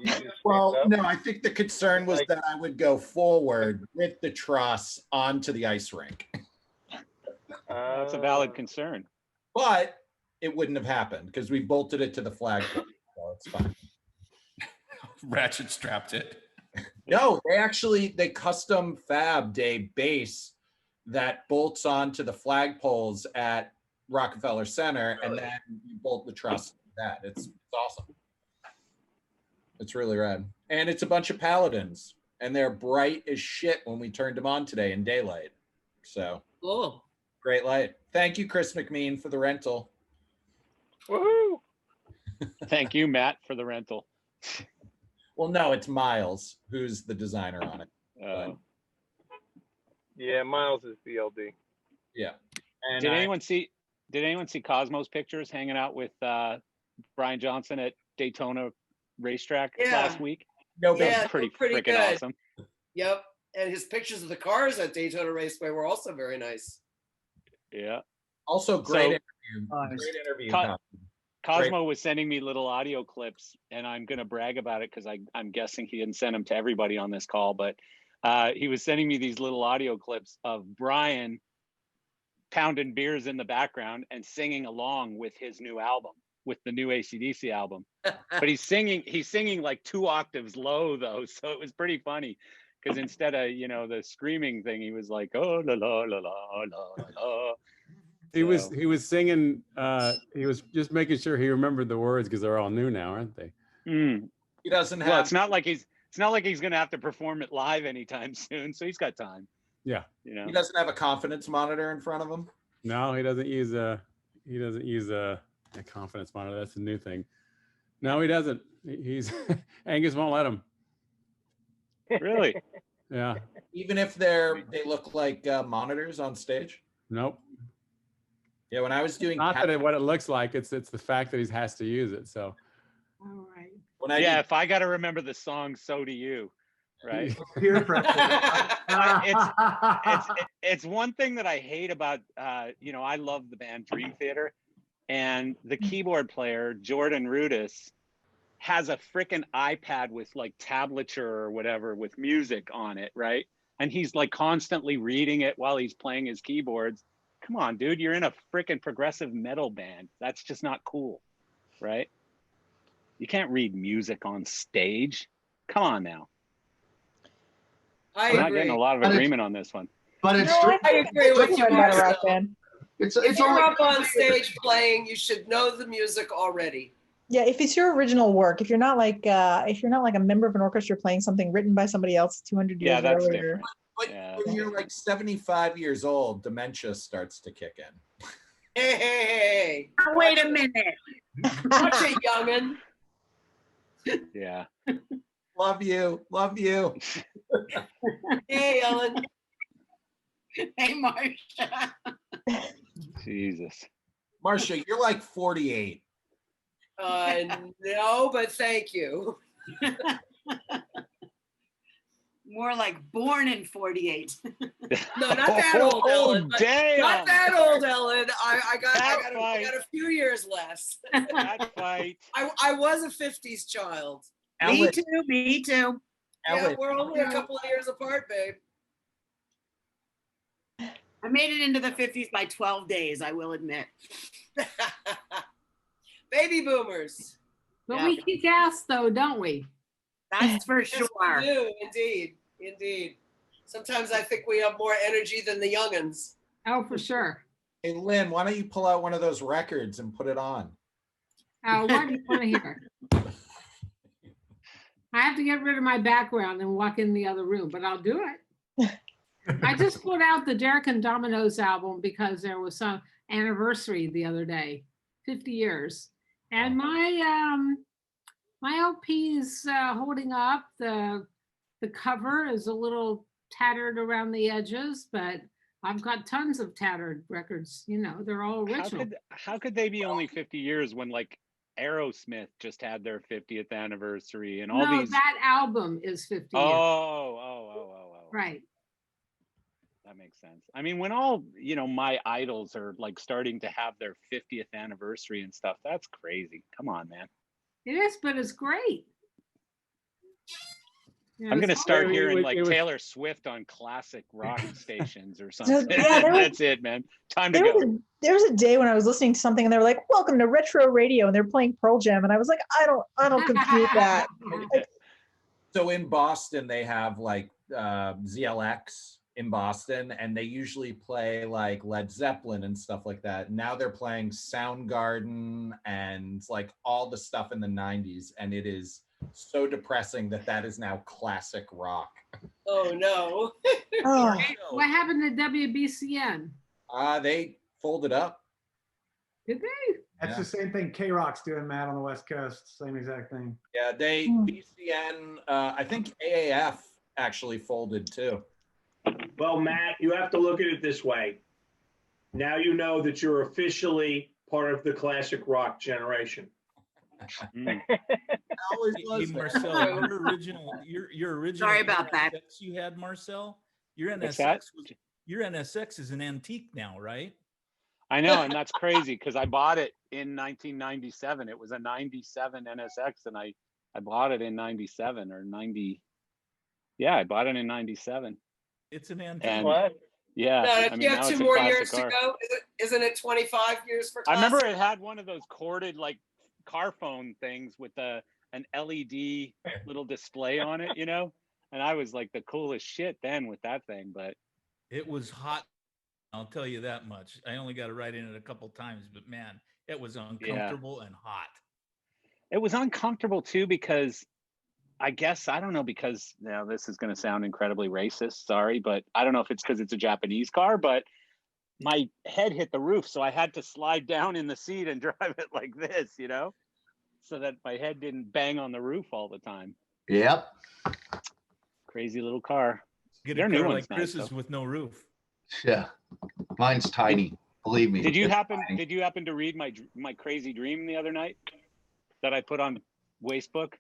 You just Well, stand up? no, I think the concern was that I would go forward with the truss onto the ice rink. That's a valid concern. But it wouldn't have happened because we bolted it to the flagpole. So it's fine. Ratchet strapped it. No, they custom fabbed a base that bolts onto the flagpoles at Rockefeller Center, and then you bolt the truss to that. It's awesome. It's really rad. And it's a bunch of paladins, and they're bright as shit when we turned them on today in daylight. So Cool. great light. Thank you, Chris McMean, for the rental. Woohoo! Thank you, Matt, for the rental. Well, no, it's Miles who's the designer on it. Yeah, Miles is BLD. Yeah. And Did anyone see Cosmo's pictures hanging out with Brian Johnson at Daytona Racetrack last week? No, Yeah, That's pretty pretty freaking good. awesome. Yep. And his pictures of the cars at Daytona Raceway were also very nice. Yeah. Also, great So- interview. Great interview. Co- Cosmo Great. was sending me little audio clips, and I'm going to brag about it because I'm guessing he didn't send them to everybody on this call, but he was sending me these little audio clips of Brian pounding beers in the background and singing along with his new album, with the new AC/DC album. But he's singing like 2 octaves low though, so it was pretty funny because instead of the screaming thing, he was like, oh la la la la la la. He was singing. He was just making sure he remembered the words because they're all new now, aren't they? He doesn't have. Well, it's not like he's going to have to perform it live anytime soon, so he's got time. Yeah. He doesn't have a confidence monitor in front of him. No, he doesn't use a confidence monitor. That's a new thing. No, he doesn't. He's Angus won't let him. Really? Yeah. Even if they look like monitors on stage. Nope. Yeah, when I was doing Not that what it looks like. It's the fact that he has to use it. So. All right. If I got to remember the song, so do you, right? Peer pressure. It's one thing that I hate about I love the band Dream Theater, and the keyboard player Jordan Rudess has a freaking iPad with like tablature or whatever with music on it, right? And he's like constantly reading it while he's playing his keyboards. Come on, dude, you're in a freaking progressive metal band. That's just not cool, right? You can't read music on stage. Come on now. I'm not getting a lot of agreement on this one. But it's I agree with you, Marcel. It's If you're only- up on stage playing, you should know the music already. Yeah, if it's your original work, if you're not like a member of an orchestra playing something written by somebody else 200 years that's earlier. different. But when you're like 75 years old, dementia starts to kick in. Hey. Wait a minute. Watch it, youngin'. Yeah. Love you. Love you. Hey, Ellen. Hey, Marsha. Jesus. Marcia, you're like 48. No, but thank you. More like born in 48. No, not that old, Ellen. but damn. Not that old, Ellen. I got fight. a few years less. That fight. I was a 50s child. Me too. Me too. Yeah, Ellen. we're only a couple of years apart, babe. I made it into the 50s by 12 days, I will admit. Baby boomers. But Yeah. we kick ass though, don't we? That's for Yes, sure. we do, indeed. Indeed. Sometimes I think we have more energy than the youngins. Oh, for sure. Hey, Lynn, why don't you pull out one of those records and put it on? What do you want to hear? I have to get rid of my background and walk in the other room, but I'll do it. I just put out the Derek and Domino's album because there was some anniversary the other day, 50 years. And my LP is holding up. The cover is a little tattered around the edges, but I've got tons of tattered records. You know, they're all original. How could they be only 50 years when like Aerosmith just had their 50th anniversary and all No, these? that album is 50 years. Oh. Right. That makes sense. I mean, when all, you know, my idols are like starting to have their 50th anniversary and stuff, that's crazy. Come on, man. It is, but it's great. You know, I'm going to it's start all- hearing like Taylor Swift on classic rock stations or So, something. yeah, there was- That's it, man. Time to There go. was a day when I was listening to something and they were like, "Welcome to Retro Radio," and they're playing Pearl Jam, and I was like, I don't compute that. So in Boston, they have like ZLX in Boston, and they usually play like Led Zeppelin and stuff like that. Now they're playing Soundgarden and like all the stuff in the 90s, and it is so depressing that is now classic rock. Oh no. What happened to WBCN? They folded up. Did they? That's Yeah. the same thing K-Rock's doing, Matt, on the West Coast. Same exact thing. Yeah, BCN, I think AAF actually folded too. Well, Matt, you have to look at it this way. Now you know that you're officially part of the classic rock generation. Always Hey, Marcel, your original. Sorry about that. NSX you had, Marcel. Your What's that? your NSX is an antique now, right? I know, and that's crazy because I bought it in 1997. It was a 97 NSX, and I bought it in 97 or 90. Yeah, I bought it in 97. It's an antique. And What? yeah, No, I if mean, you now have it's two a more classic years car. to go, isn't it 25 years for I classic? remember it had one of those corded like car phone things with an LED little display on it, you know? And I was like the coolest shit then with that thing, but It was hot. I'll tell you that much. I only got to ride in it a couple times, but man, it was uncomfortable and hot. it was uncomfortable too because I guess, I don't know, because now this is going to sound incredibly racist, sorry, but I don't know if it's because it's a Japanese car, but my head hit the roof, so I had to slide down in the seat and drive it like this, you know, so that my head didn't bang on the roof all the time. Yep. Crazy little car. Get Their a new car one's like nice, Chris's though. with no roof. Yeah. Mine's tiny. Believe me. Did you It's happen? tiny. Did you happen to read my crazy dream the other night that I put on Wastebook?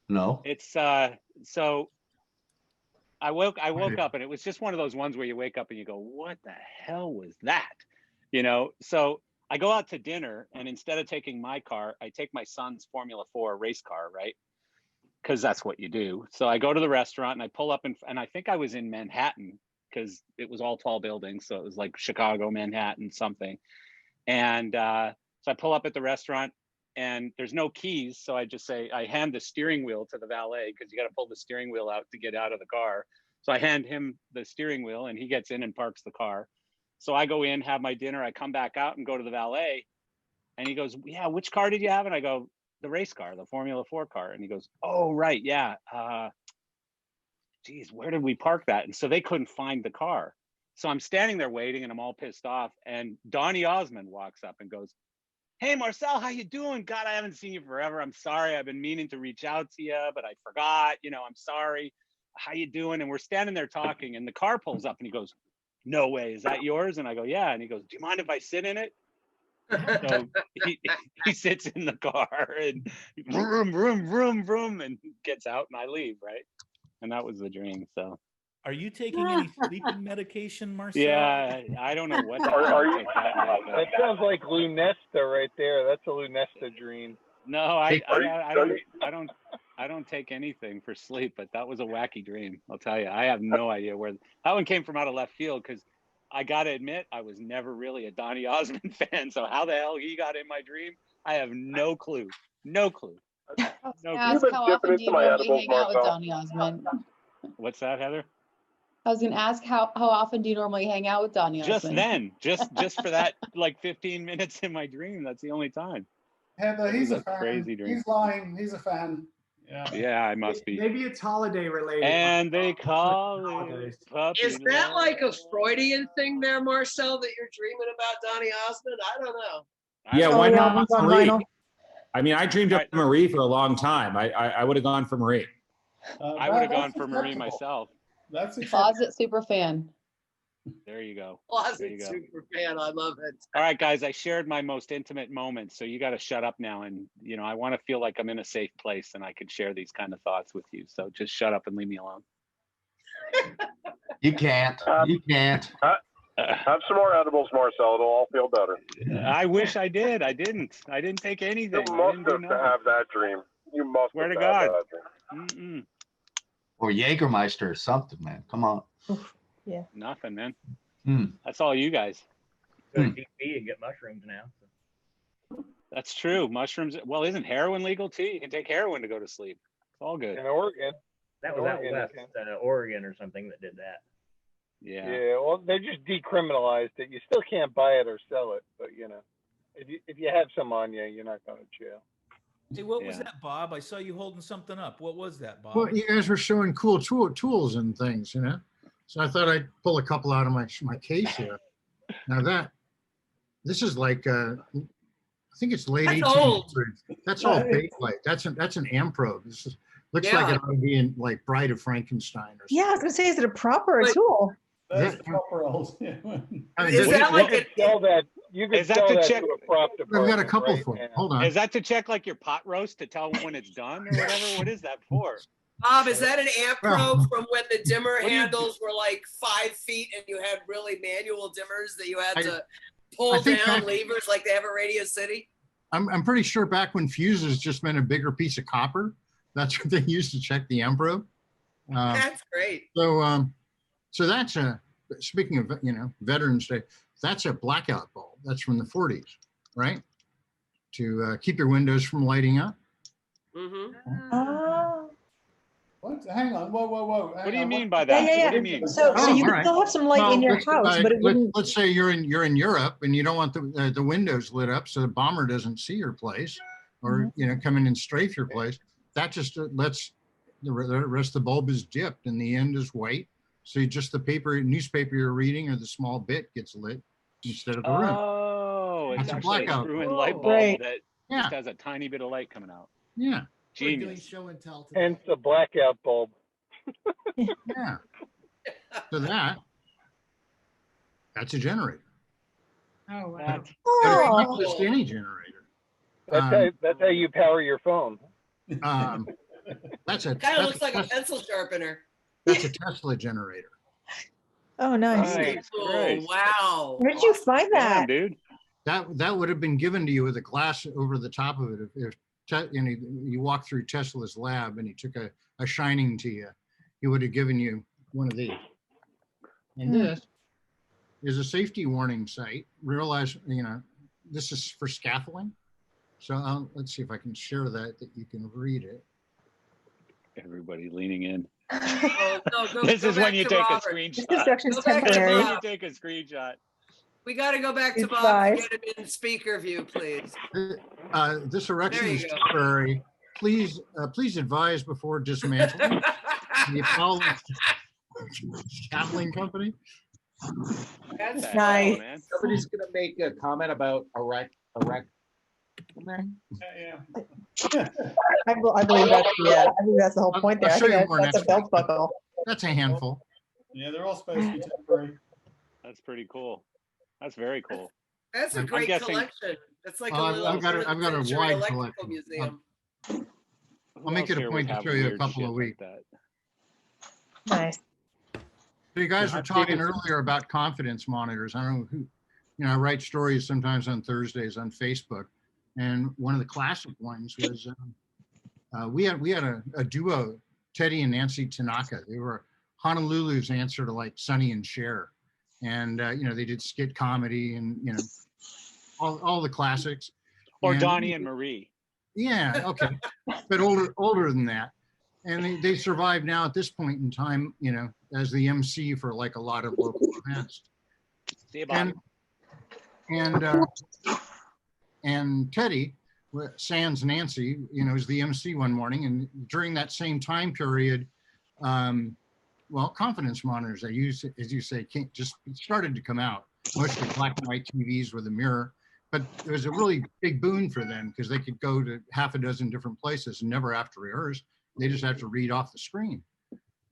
No. It's so I woke up and it was just one of those ones where you wake up and you go, what the hell was that? You know, so I go out to dinner and instead of taking my car, I take my son's Formula 4 race car, right? Because that's what you do. So I go to the restaurant and I pull up and I think I was in Manhattan because it was all tall buildings. So it was like Chicago, Manhattan, something. And so I pull up at the restaurant and there's no keys. So I just say, I hand the steering wheel to the valet because you got to pull the steering wheel out to get out of the car. So I hand him the steering wheel and he gets in and parks the car. So I go in, have my dinner. I come back out and go to the valet and he goes, yeah, which car did you have? And I go, the race car, the Formula 4 car. And he goes, oh, right. Yeah. Geez, where did we park that? And so they couldn't find the car. So I'm standing there waiting and I'm all pissed off. And Donny Osmond walks up and goes, hey, Marcel, how you doing? God, I haven't seen you forever. I'm sorry. I've been meaning to reach out to you, but I forgot. You know, I'm sorry. How you doing? And we're standing there talking and the car pulls up and he goes, no way. Is that yours? And I go, yeah. And he goes, do you mind if I sit in it? So he sits in the car and vroom, vroom, vroom, vroom, and gets out and I leave, right? And that was the dream. So Are you taking any sleeping medication, Marcel? yeah, I don't know what. Are you? That sounds like Lunesta right there. That's a Lunesta dream. No, I don't take anything for sleep, but that was a wacky dream. I'll tell you, I have no idea where that one came from out of left field because I got to admit, I was never really a Donny Osmond fan. So how the hell he got in my dream, I have no clue. No clue. No Ask clue. how often do you normally hang out with Donny Osmond? What's that, Heather? I was gonna ask how often do you normally hang out with Donny Just Osmond? then, just for that like 15 minutes in my dream. That's the only time. Heather, It he's was a fan. crazy dream. He's lying. He's a fan. Yeah. Yeah, I must be. Maybe it's holiday related. And they call Holidays. it puppy Is that love. like a Freudian thing there, Marcel, that you're dreaming about Donny Osmond? I don't know. Yeah, Oh, why yeah, not one's on Marie? vinyl. I mean, I dreamed of Marie for a long time. I would have gone for Marie. I would have gone that's for Marie acceptable. myself. That's acceptable. Closet super fan. There you go. Closet you go. super fan. I love it. All right, guys, I shared my most intimate moments, so you got to shut up now. And, you know, I want to feel like I'm in a safe place and I could share these kind of thoughts with you. So just shut up and leave me alone. You can't. You can't. Have some more edibles, Marcel. It'll all feel better. I wish I did. I didn't take anything. You I must didn't do have to nothing. have that dream. You must Swear have to to have God. that dream. Mm-mm. Or Jägermeister or something, man. Come on. Yeah. Nothing, man. Hmm. That's all you guys. Go to DP and get mushrooms now. That's true. Mushrooms. Well, isn't heroin legal too? You can take heroin to go to sleep. It's all good. In Oregon. That was out Oregon, west, Oregon or something that did that. Yeah. Yeah, well, they just decriminalized it. You still can't buy it or sell it, but you know, if you have some on you, you're not going to jail. Hey, what was Yeah. that, Bob? I saw you holding something up. What was that, Bob? Well, you guys were showing cool tools and things, you know? So I thought I'd pull a couple out of my case here. Now this is like, I think it's late That's 1800s. old. That's all Bakelite. That's an Amprobe. This is, looks like Yeah. it ought to be in like Bride of Frankenstein or something. Yeah, I was gonna say, is it a prop or a But- tool? That's Yeah. proper old. I mean, Is this- that like a, Sell that. You could Is that sell to that check- to a prop I've department. got a couple right for you. now. Hold on. Is that to check like your pot roast to tell when it's done or whatever? What is that for? Bob, is that an amp probe from when the dimmer What do you handles were like 5 feet and you had really manual dimmers that you had I- to pull I think down back- levers like they have at Radio City? I'm pretty sure back when fuses just meant a bigger piece of copper, that's what they used to check the Amprobe. That's great. So that's speaking of, you know, Veterans Day, that's a blackout bulb. That's from the 40s, right? To keep your windows from lighting up. Mm-hmm. Oh. What? Hang on. Whoa. What do you mean by that? Yeah. What do you mean? So Oh, you all could right. still have some light Well, in your let's- house, but it wouldn't. let's say you're in Europe and you don't want the windows lit up so the bomber doesn't see your place, or you know, come in and strafe your place. That just lets the rest of the bulb is dipped and the end is white. So you just the newspaper you're reading or the small bit gets lit instead of the room. Oh, it's That's a actually a blackout. screw-in light bulb Right. that Yeah. just has a tiny bit of light coming out. Yeah. We're doing Genius. show and tell today. Hence the blackout bulb. Yeah. So that's a generator. Oh, wow. But it's Oh. not just any generator. That's how you power your phone. That's a Kind of looks like a that's- pencil sharpener. that's a Tesla generator. Oh, nice. Nice. Oh, Christ. wow. Where did you find Damn, that? dude. That would have been given to you with a glass over the top of it if you know, you walked through Tesla's lab and he took a Shining to you, he would have given you one of these. And this is a safety warning site. Realize, you know, this is for scaffolding. So let's see if I can share that you can read it. Everybody leaning in. Oh, no, go, This go is back when you to take Robert. a screenshot. This instruction's Go back to This is when temporary. Bob. you take a screenshot. We got to go back to Bob Goodbye. and get him in speaker view, please. This erection There is you go. temporary. Please advise before dismantling. The Apollo Scaffolding Company. That's What the Nice. hell, man? Somebody's gonna make a comment about erect. Yeah. I believe that's the whole point there. I'll I show think you more that's a next belt week. buckle. That's a handful. Yeah, they're all supposed to be temporary. That's pretty cool. That's very cool. That's a I'm great guessing- collection. That's like Oh, a I've little got a- I've got a miniature wide electrical collection. museum. I'll make it a point to show you a couple a week. Nice. So you guys were talking earlier about confidence monitors. I don't know who, you know, I write stories sometimes on Thursdays on Facebook. And one of the classic ones was we had a duo, Teddy and Nancy Tanaka. They were Honolulu's answer to like Sonny and Cher. And, you know, they did skit comedy and, you know, all the classics. Or And- Donnie and Marie. Yeah, okay. But older than that. And they survive now at this point in time, you know, as the MC for like a lot of local events. See you, Bobby. And Teddy, sans Nancy, you know, is the MC one morning. And during that same time period, well, confidence monitors, as you say, just started to come out. Mostly black and white TVs with a mirror. But it was a really big boon for them because they could go to half a dozen different places and never have to rehearse. They just have to read off the screen.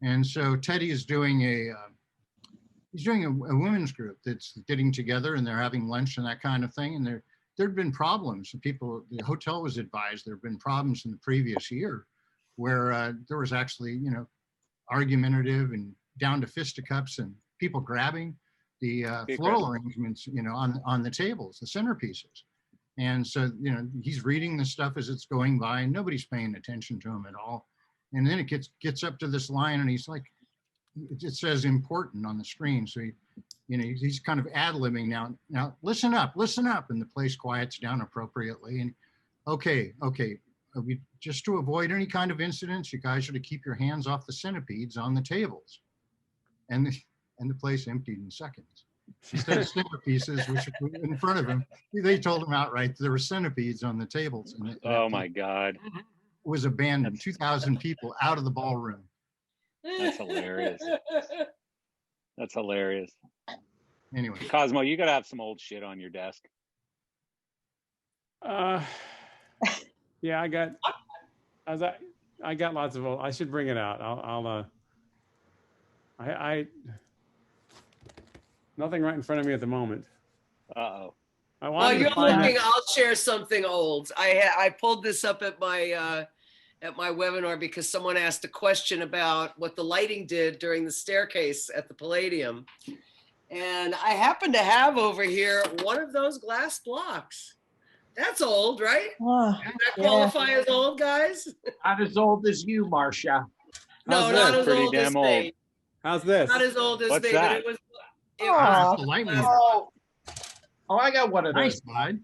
And so Teddy is doing he's doing a women's group that's getting together and they're having lunch and that kind of thing. And there'd been problems. The hotel was advised there'd been problems in the previous year where there was actually, you know, argumentative and down to fisticuffs and people grabbing the floral arrangements, you know, on the tables, the centerpieces. And so, you know, he's reading the stuff as it's going by and nobody's paying attention to him at all. And then it gets up to this line and he's like, it says important on the screen. So, you know, he's kind of ad-libbing now. Now, listen up. And the place quiets down appropriately. And okay, just to avoid any kind of incidents, you guys are to keep your hands off the centipedes on the tables. And the place emptied in seconds. Instead of centerpieces, which were in front of him, they told him outright there were centipedes on the tables. And oh my God. Was abandoned, 2,000 people out of the ballroom. That's hilarious. That's hilarious. Anyway. Cosmo, you gotta have some old shit on your desk. Yeah, I got lots of old, I should bring it out. Nothing right in front of me at the moment. Uh-oh. While you're looking, I'll share something old. I pulled this up at my webinar because someone asked a question about what the lighting did during the staircase at the Palladium. And I happen to have over here one of those glass blocks. That's old, right? Oh, Does that qualify as old, guys? Not as old as you, Marcia. No, not as old as me. How's this? Not as old as What's me, that? but it was Oh, I got one of those. Nice, bud.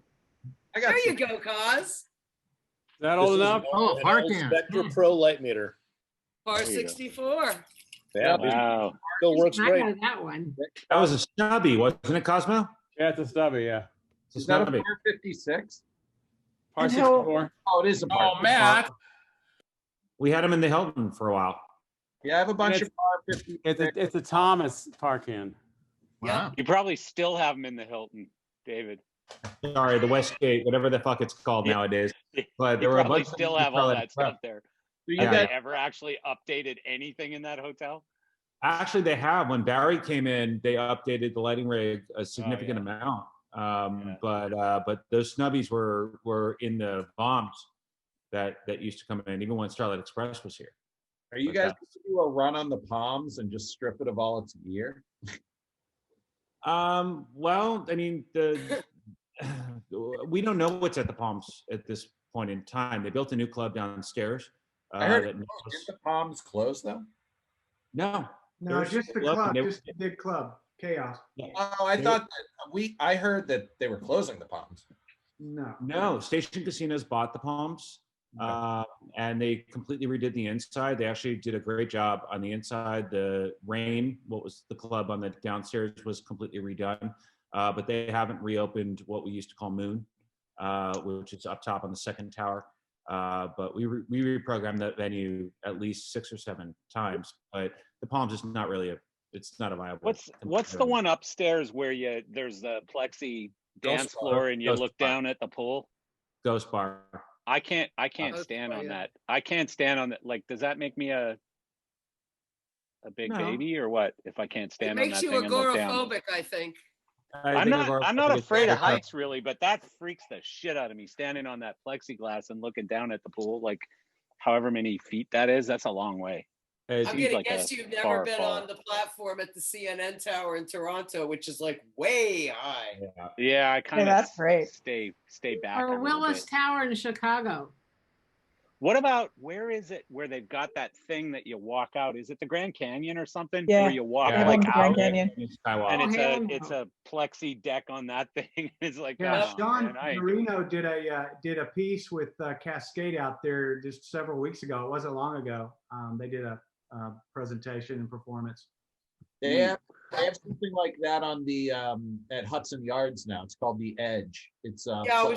There you go, Cos. Is that old enough? Oh, Parkin. Spectra Pro light meter. Bar 64. Yeah, wow. Still works I great. know that one. That was a stubby, wasn't it, Cosmo? Yeah, it's a stubby, yeah. It's a Is that a stubby. par 56? Par 64. Oh, it is a par. Oh, Matt. We had him in the Hilton for a while. Yeah, I have a bunch of par 56. It's a Thomas Parkin. Wow. You probably still have them in the Hilton, David. Sorry, the Westgate, whatever the fuck it's called nowadays. But there You were a probably bunch still of have all that stuff there. Do Have you they guys, ever actually updated anything in that hotel? Actually, they have. When Barry came in, they updated the lighting rig a significant yeah. amount. But those snubbies were in the bombs that used to come in, even when Starlight Express was here. are you guys going to do a run on the Palms and just strip it of all its gear? Well, I mean, we don't know what's at the Palms at this point in time. They built a new club downstairs. I heard that did the Palms close though? No. No, There's just the club, club, and they- just the big club, Chaos. Oh, I thought that I heard that they were closing the Palms. No, Station Casinos bought the Palms, and they completely redid the inside. They actually did a great job on the inside. The Rain, what was the club on the downstairs, was completely redone, but they haven't reopened what we used to call Moon, which is up top on the second tower. But we reprogrammed that venue at least 6 or 7 times. But the Palms is not really it's not a viable. What's the one upstairs where there's the plexi dance floor and you Ghost look Bar. down at the pool? Ghost Bar. I can't stand on that. I can't stand on that. Like, does that make me a big No. baby or what? If I can't It stand on makes that you thing and look down. agoraphobic, I think. I'm not afraid of heights really, but that freaks the shit out of me standing on that plexiglass and looking down at the pool, like however many feet that is. That's a long way. It I'm seems gonna like guess a you've never far been fall. on the platform at the CNN Tower in Toronto, which is like way high. Yeah, I kind of that's great. stay back. a Or little Willis bit. Tower in Chicago. What about, where is it where they've got that thing that you walk out? Is it the Grand Canyon or something? Yeah. Where you walk Yeah, like the Grand out Canyon. and Oh, hell it's no. a plexi deck on that thing. It's like, Yeah, come on, Sean man, I ain't- Marino did a piece with Cascade out there just several weeks ago. It wasn't long ago. They did a presentation and performance. They have something like that on the at Hudson Yards now. It's called the Edge. It's Yeah,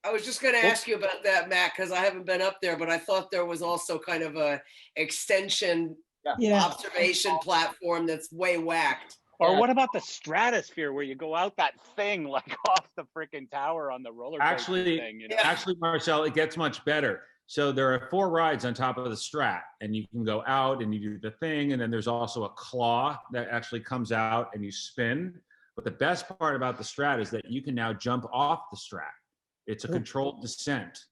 I was just going to ask you about that, Matt, because I haven't been up there, but I thought there was also kind of a extension Yeah. observation platform that's way whacked. Or what about the Stratosphere where you go out that thing like off the freaking tower on the roller coaster Actually, thing? You know? actually, Marcel, it gets much better. So there are 4 rides on top of the Strat, and you can go out and you do the thing, and then there's also a claw that actually comes out and you spin. But the best part about the Strat is that you can now jump off the Strat. It's a controlled descent.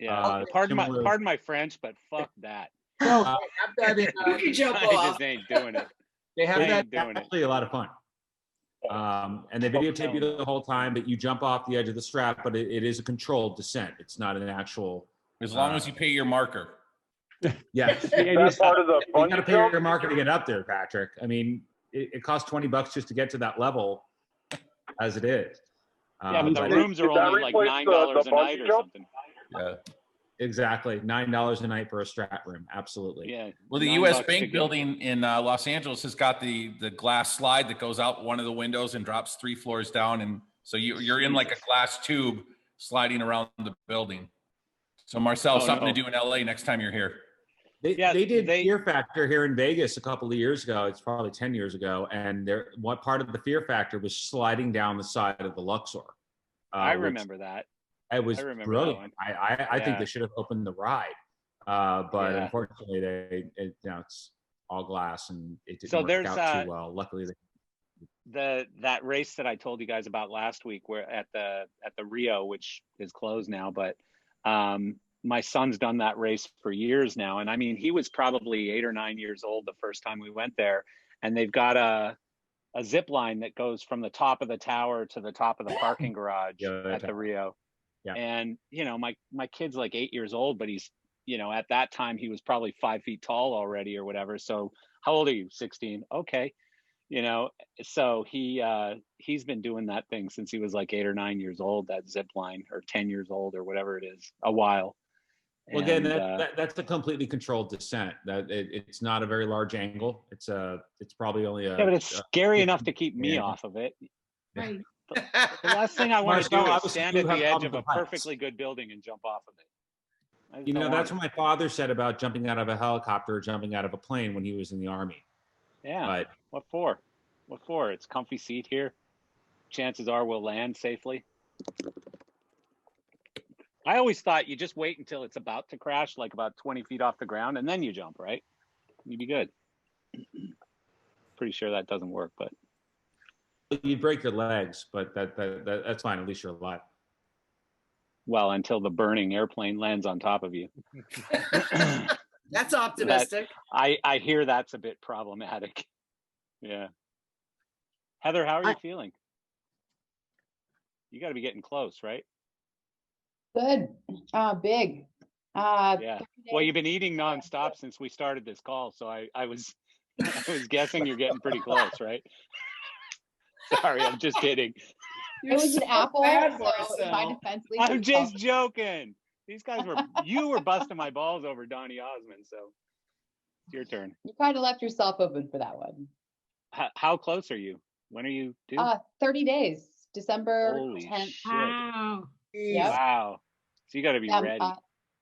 Yeah, pardon my French, but fuck that. No, they have that in, You can jump I off. just ain't doing it. they have I that. ain't doing it. Actually, a lot of fun. And they videotape you the whole time, but you jump off the edge of the Strat, but it is a controlled descent. It's not an actual. As long as you pay your marker. Yes. Is that part of the You bungee gotta pay jump? your marker to get up there, Patrick. I mean, it costs $20 just to get to that level as it is. Yeah, but the But- rooms are Did that only like replace $9 the a night bungee or jump? something. Yeah. Exactly. $9 a night for a Strat room. Absolutely. Yeah. Well, the $9 U.S. to Bank get- building in Los Angeles has got the glass slide that goes out one of the windows and drops 3 floors down, and so you're in like a glass tube sliding around the building. So Marcel, Oh, something no. to do in LA next time you're here. They Yeah, did they- Fear Factor here in Vegas a couple of years ago. It's probably 10 years ago. And what part of the Fear Factor was sliding down the side of the Luxor. I which- remember that. It was I remember that brilliant. one. I think Yeah. they should have opened the ride. But Yeah. unfortunately, it's all glass and it didn't So work there's, out too well. Luckily, That race that I told you guys about last week, where at the Rio, which is closed now, but my son's done that race for years now, and I mean, he was probably 8 or 9 years old the first time we went there, and they've got a zip line that goes from the top of the tower to the top of the parking garage at the Rio. Yeah. And you know, my kid's like 8 years old, but he's, you know, at that time he was probably 5 feet tall already or whatever. So how old are you? 16. Okay. You know, so he's been doing that thing since he was like 8 or 9 years old, that zip line, or 10 years old or whatever it is, a while. well, again, And, that's a completely controlled descent. That it's not a very large angle. It's probably only a. yeah, but it's scary enough to 50 keep me yeah. off of it. Right. The last thing I want to do Marcel, is obviously stand you at the have edge problems of a with heights. perfectly good building and jump off of it. I just You know, don't that's want what my father said about jumping out of a helicopter or jumping out of a plane when he was in the Army. it. Yeah. But What for? What for? It's comfy seat here. Chances are we'll land safely. I always thought you just wait until it's about to crash, like about 20 feet off the ground, and then you jump, right? You'd be good. Pretty sure that doesn't work, but you'd break your legs, but that's fine. At least you're alive. well, until the burning airplane lands on top of you. That's optimistic. I hear that's a bit problematic. Yeah. Heather, how are you feeling? You got to be getting close, right? Good. Big. Yeah. Well, you've been eating nonstop since we started this call, so I was guessing you're getting pretty close, right? Sorry, I'm just kidding. It was an apple, bad, so Marcel. in my defense, Lisa I'm was just fine. joking. These guys you were busting my balls over Donny Osmond, so it's your turn. You kind of left yourself open for that one. How close are you? When are you due? 30 days, December Holy 10th. shit. Wow. Yep. Wow. So you got to be Yeah, ready.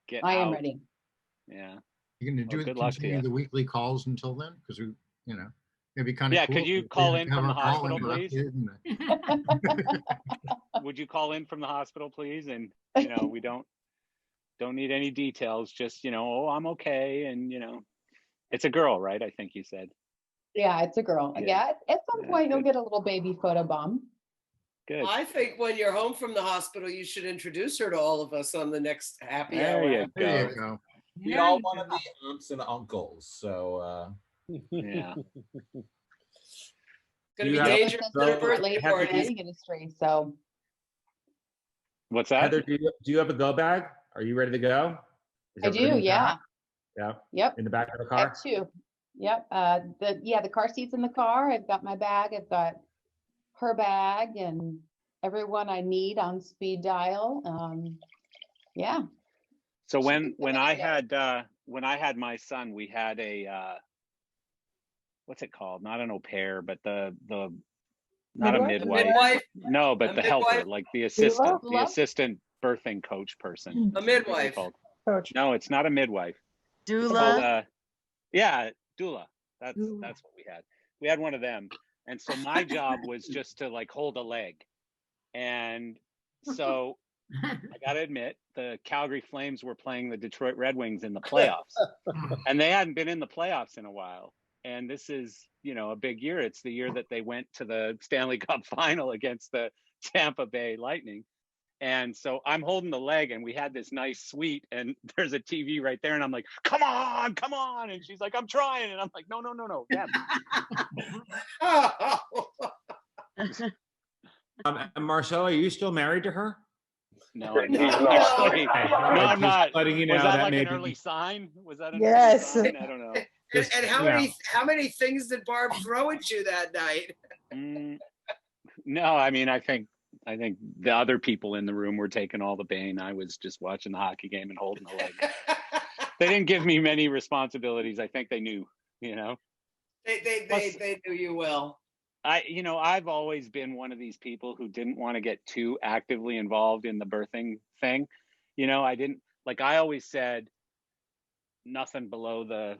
Get I am out. ready. Yeah. You're going to do Well, good luck to continue you. the weekly calls until then? Because we, it'd be kind of Yeah, cool. could you if we call didn't in from have the our call hospital, please? interrupted and- Would you call in from the hospital, please? And we don't need any details. Just oh, I'm okay, and it's a girl, right? I think you said. Yeah, it's a girl. Yeah. Yeah, at some Yeah, point you'll good. get a little baby photo bomb. Good. I think when you're home from the hospital, you should introduce her to all of us on the next happy There hour. you There go. you go. We all want to be aunts and uncles. So Yeah. Gonna You be have- dangerous at a so, birthday Heather, party. Wedding industry, so What's that? Heather, do you have a go bag? Are you ready to go? Is I everything do, yeah. packed? Yeah. Yep. In the back of the I car? have two. Yep. The car seat's in the car. I've got my bag. I've got her bag and everyone I need on speed dial. Yeah. So Should when be when good I idea. had my son, we had a what's it called? Not an au pair, but the not a Midwife? midwife. Midwife? No, but A the helper, midwife? like the assistant, the Doula? assistant birthing coach person. A What are they midwife. called? Coach. No, it's not a midwife. It's called Doula? yeah, doula. That's what we had. We had one of them. And so my job was just to like hold a leg. And so I gotta admit, the Calgary Flames were playing the Detroit Red Wings in the playoffs. And they hadn't been in the playoffs in a while. And this is, a big year. It's the year that they went to the Stanley Cup final against the Tampa Bay Lightning. And so I'm holding the leg and we had this nice suite and there's a TV right there. And I'm like, come on, come on. And she's like, I'm trying. And I'm like, no, Deb. And Marcel, are you still married to her? No, I'm He's not. not. Actually. No, I'm Just not. letting you know Was that that like maybe- an early sign? Was that an Yes. early sign? I don't know. And how Yeah. many things did Barb throw at you that night? No, I mean, I think the other people in the room were taking all the bane. I was just watching the hockey game and holding the leg. They didn't give me many responsibilities. I think they knew, They knew you well. I've always been one of these people who didn't want to get too actively involved in the birthing thing. I always said nothing below the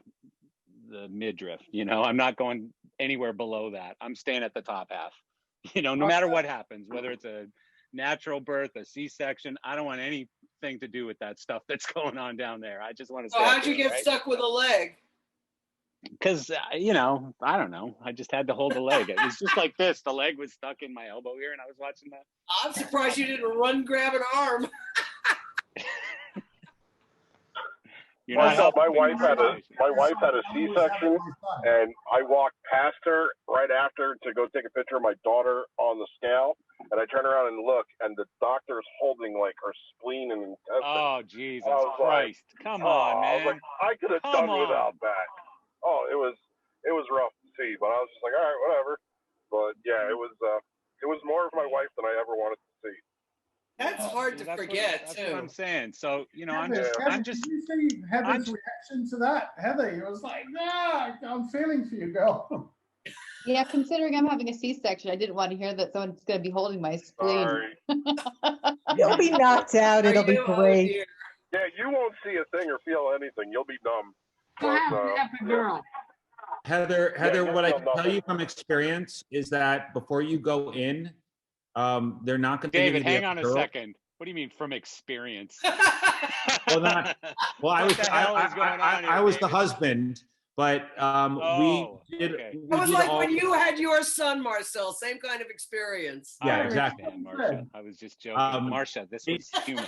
midriff, I'm not going anywhere below that. I'm staying at the top half, no matter what happens, whether it's a natural birth, a C-section, I don't want anything to do with that stuff that's going on down there. I just want to So how'd you get stuck with a leg? Because I don't know, I just had to hold the leg. It was just like this. The leg was stuck in my elbow here and I was watching that. I'm surprised you didn't run grab an arm. Myself, my wife had a C-section, and I walked past her right after to go take a picture of my daughter on the scale, and I turn around and look, and the doctor's holding like her spleen and intestine. Oh Jesus I was Christ! like, Come on, I man! was like, I could have done without that. Oh, it was rough to see, but I was just like, all right, whatever. But yeah, it was more of my wife than I ever wanted to see. That's hard to forget That's too. what I'm saying. So I'm Heather, just. did you see Heather's reaction to that? Heather, he was like, "Nah, I'm feeling for you, girl." Yeah, considering I'm having a C-section, I didn't want to hear that someone's going to be holding my spleen. You'll be knocked out. It'll be great. Yeah, you won't see a thing or feel anything. You'll be numb. But, Epidural. Heather, you'll what I feel can tell nothing. you from experience is that before you go in, they're not going to David, give you hang the on a epidural. second. What do you mean from experience? Well, I What was the hell is going on here, I was the David? husband, but Oh, we did. okay. We It was did like all, when you had your son, Marcel. Same kind of experience. Yeah, I exactly. understand, Marcia. I was just joking. Marcia, this was humor.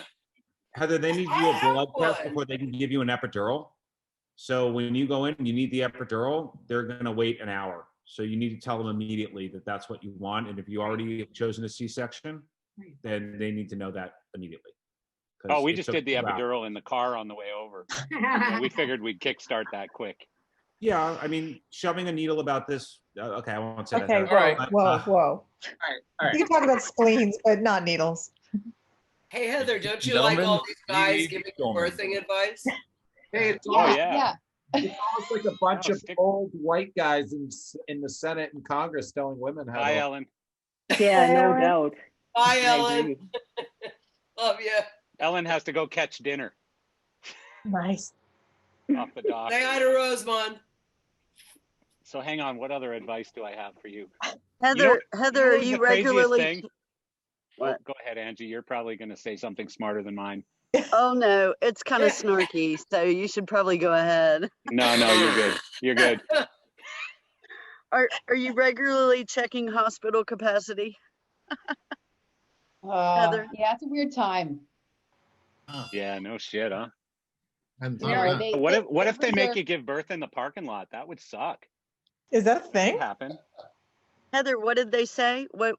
Heather, they need to do a blood test before they can give you an epidural. So when you go in and you need the epidural, they're going to wait an hour. So you need to tell them immediately that that's what you want. And if you already have chosen a C-section, then they need to know that immediately. 'Cause Oh, we it just took did the a while. epidural in the car on the way over. Yeah, we figured we'd kickstart that quick. Yeah, I mean, shoving a needle about this. Okay, I won't say Okay, that. whoa. You can talk about spleens, but not needles. Hey Heather, don't you like all these guys giving you birthing advice? Hey, it's Oh, almost, yeah. it's almost like a bunch of old white guys in the Senate and Congress telling women how Hi, to. Ellen. Yeah, no doubt. Bye, I Ellen. agree. Love you. Ellen has to go catch dinner Nice. off the dock. Say hi to Rosemond. So hang on, what other advice do I have for you? Heather, Heather, are what's you the craziest regularly? thing? Well, go ahead, Angie. You're probably going to say something smarter than mine. Oh no, it's kind of snarky, so you should probably go ahead. No, you're good. You're good. Are you regularly checking hospital capacity? Heather? Yeah, it's a weird time. Yeah, no shit, huh? Yeah, they- What if they make reserve- you give birth in the parking lot? That would suck. Is that a thing? That happen. Heather, what did they say? What?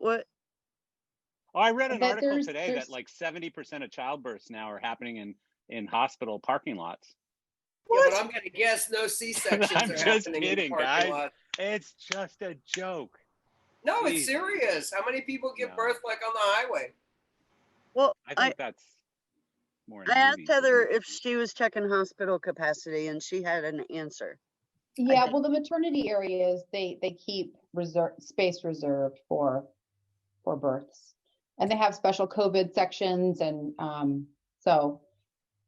Oh, I read an That article there's- today there's- that like 70% of childbirths now are happening in hospital parking lots. Yeah, but I'm gonna guess no C-sections I'm are just happening in kidding, parking guys. lots. It's just a joke. No, Please. it's serious. How many people give No. birth like on the highway? Well, I think that's more. in I asked movies, Heather isn't it? if she was checking hospital capacity, and she had an answer. Yeah, well, the maternity areas, they keep space reserved for births. And they have special COVID sections. And so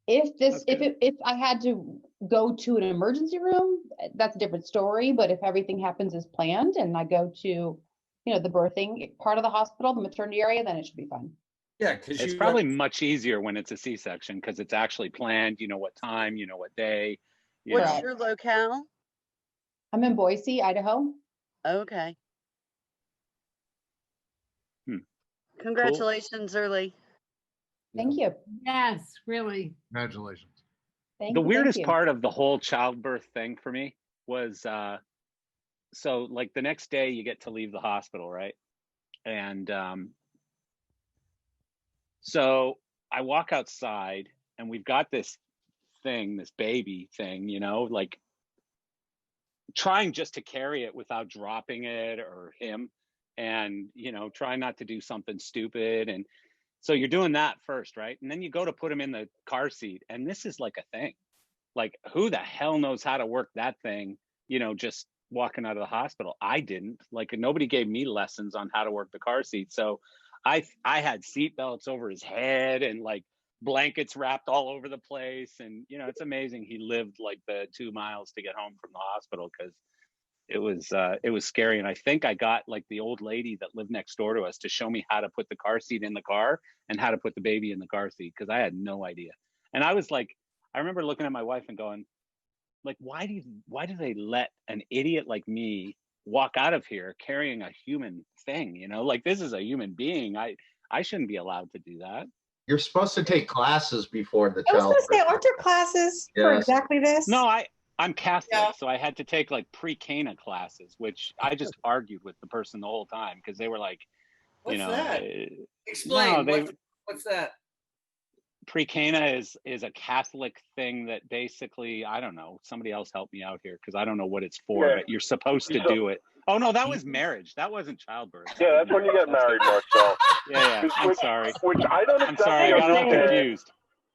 if I had to go to an emergency room, that's a different story. But if everything happens as planned and I go to, the birthing part of the hospital, the maternity area, then it should be fine. Yeah, because It's probably much easier when it's a C-section because it's actually planned. You know what time, you know what day. What's your locale? I'm in Boise, Idaho. Okay. Congratulations, early. Thank you. Yes, really. Congratulations. Thank The you, weirdest thank you. part of the whole childbirth thing for me was so like the next day you get to leave the hospital, right? And so I walk outside and we've got this thing, this baby thing, like trying just to carry it without dropping it or him, and trying not to do something stupid. And so you're doing that first, right? And then you go to put him in the car seat, and this is like a thing. Like, who the hell knows how to work that thing, just walking out of the hospital? I didn't. Like, nobody gave me lessons on how to work the car seat. So I had seat belts over his head and like blankets wrapped all over the place. And, it's amazing he lived like the 2 miles to get home from the hospital, because it was scary. And I think I got like the old lady that lived next door to us to show me how to put the car seat in the car and how to put the baby in the car seat, because I had no idea. And I was like, I remember looking at my wife and going, like, why do they let an idiot like me walk out of here carrying a human thing? Like, this is a human being. I shouldn't be allowed to do that. You're supposed to take classes before the I was child. going to say, aren't there classes for Yes. exactly this? No, I'm Catholic, so I had to take like pre-Cana classes, which I just argued with the person the whole time because they were like, What's that? Explain. What's that? Pre-Cana is a Catholic thing that basically, I don't know, somebody else help me out here because I don't know what it's for, Yeah. but you're supposed to do it. Oh no, that was marriage. That wasn't childbirth. Yeah, that's when you get married, Marcel. Yeah, I'm sorry. Which I don't I'm sorry, I got all confused.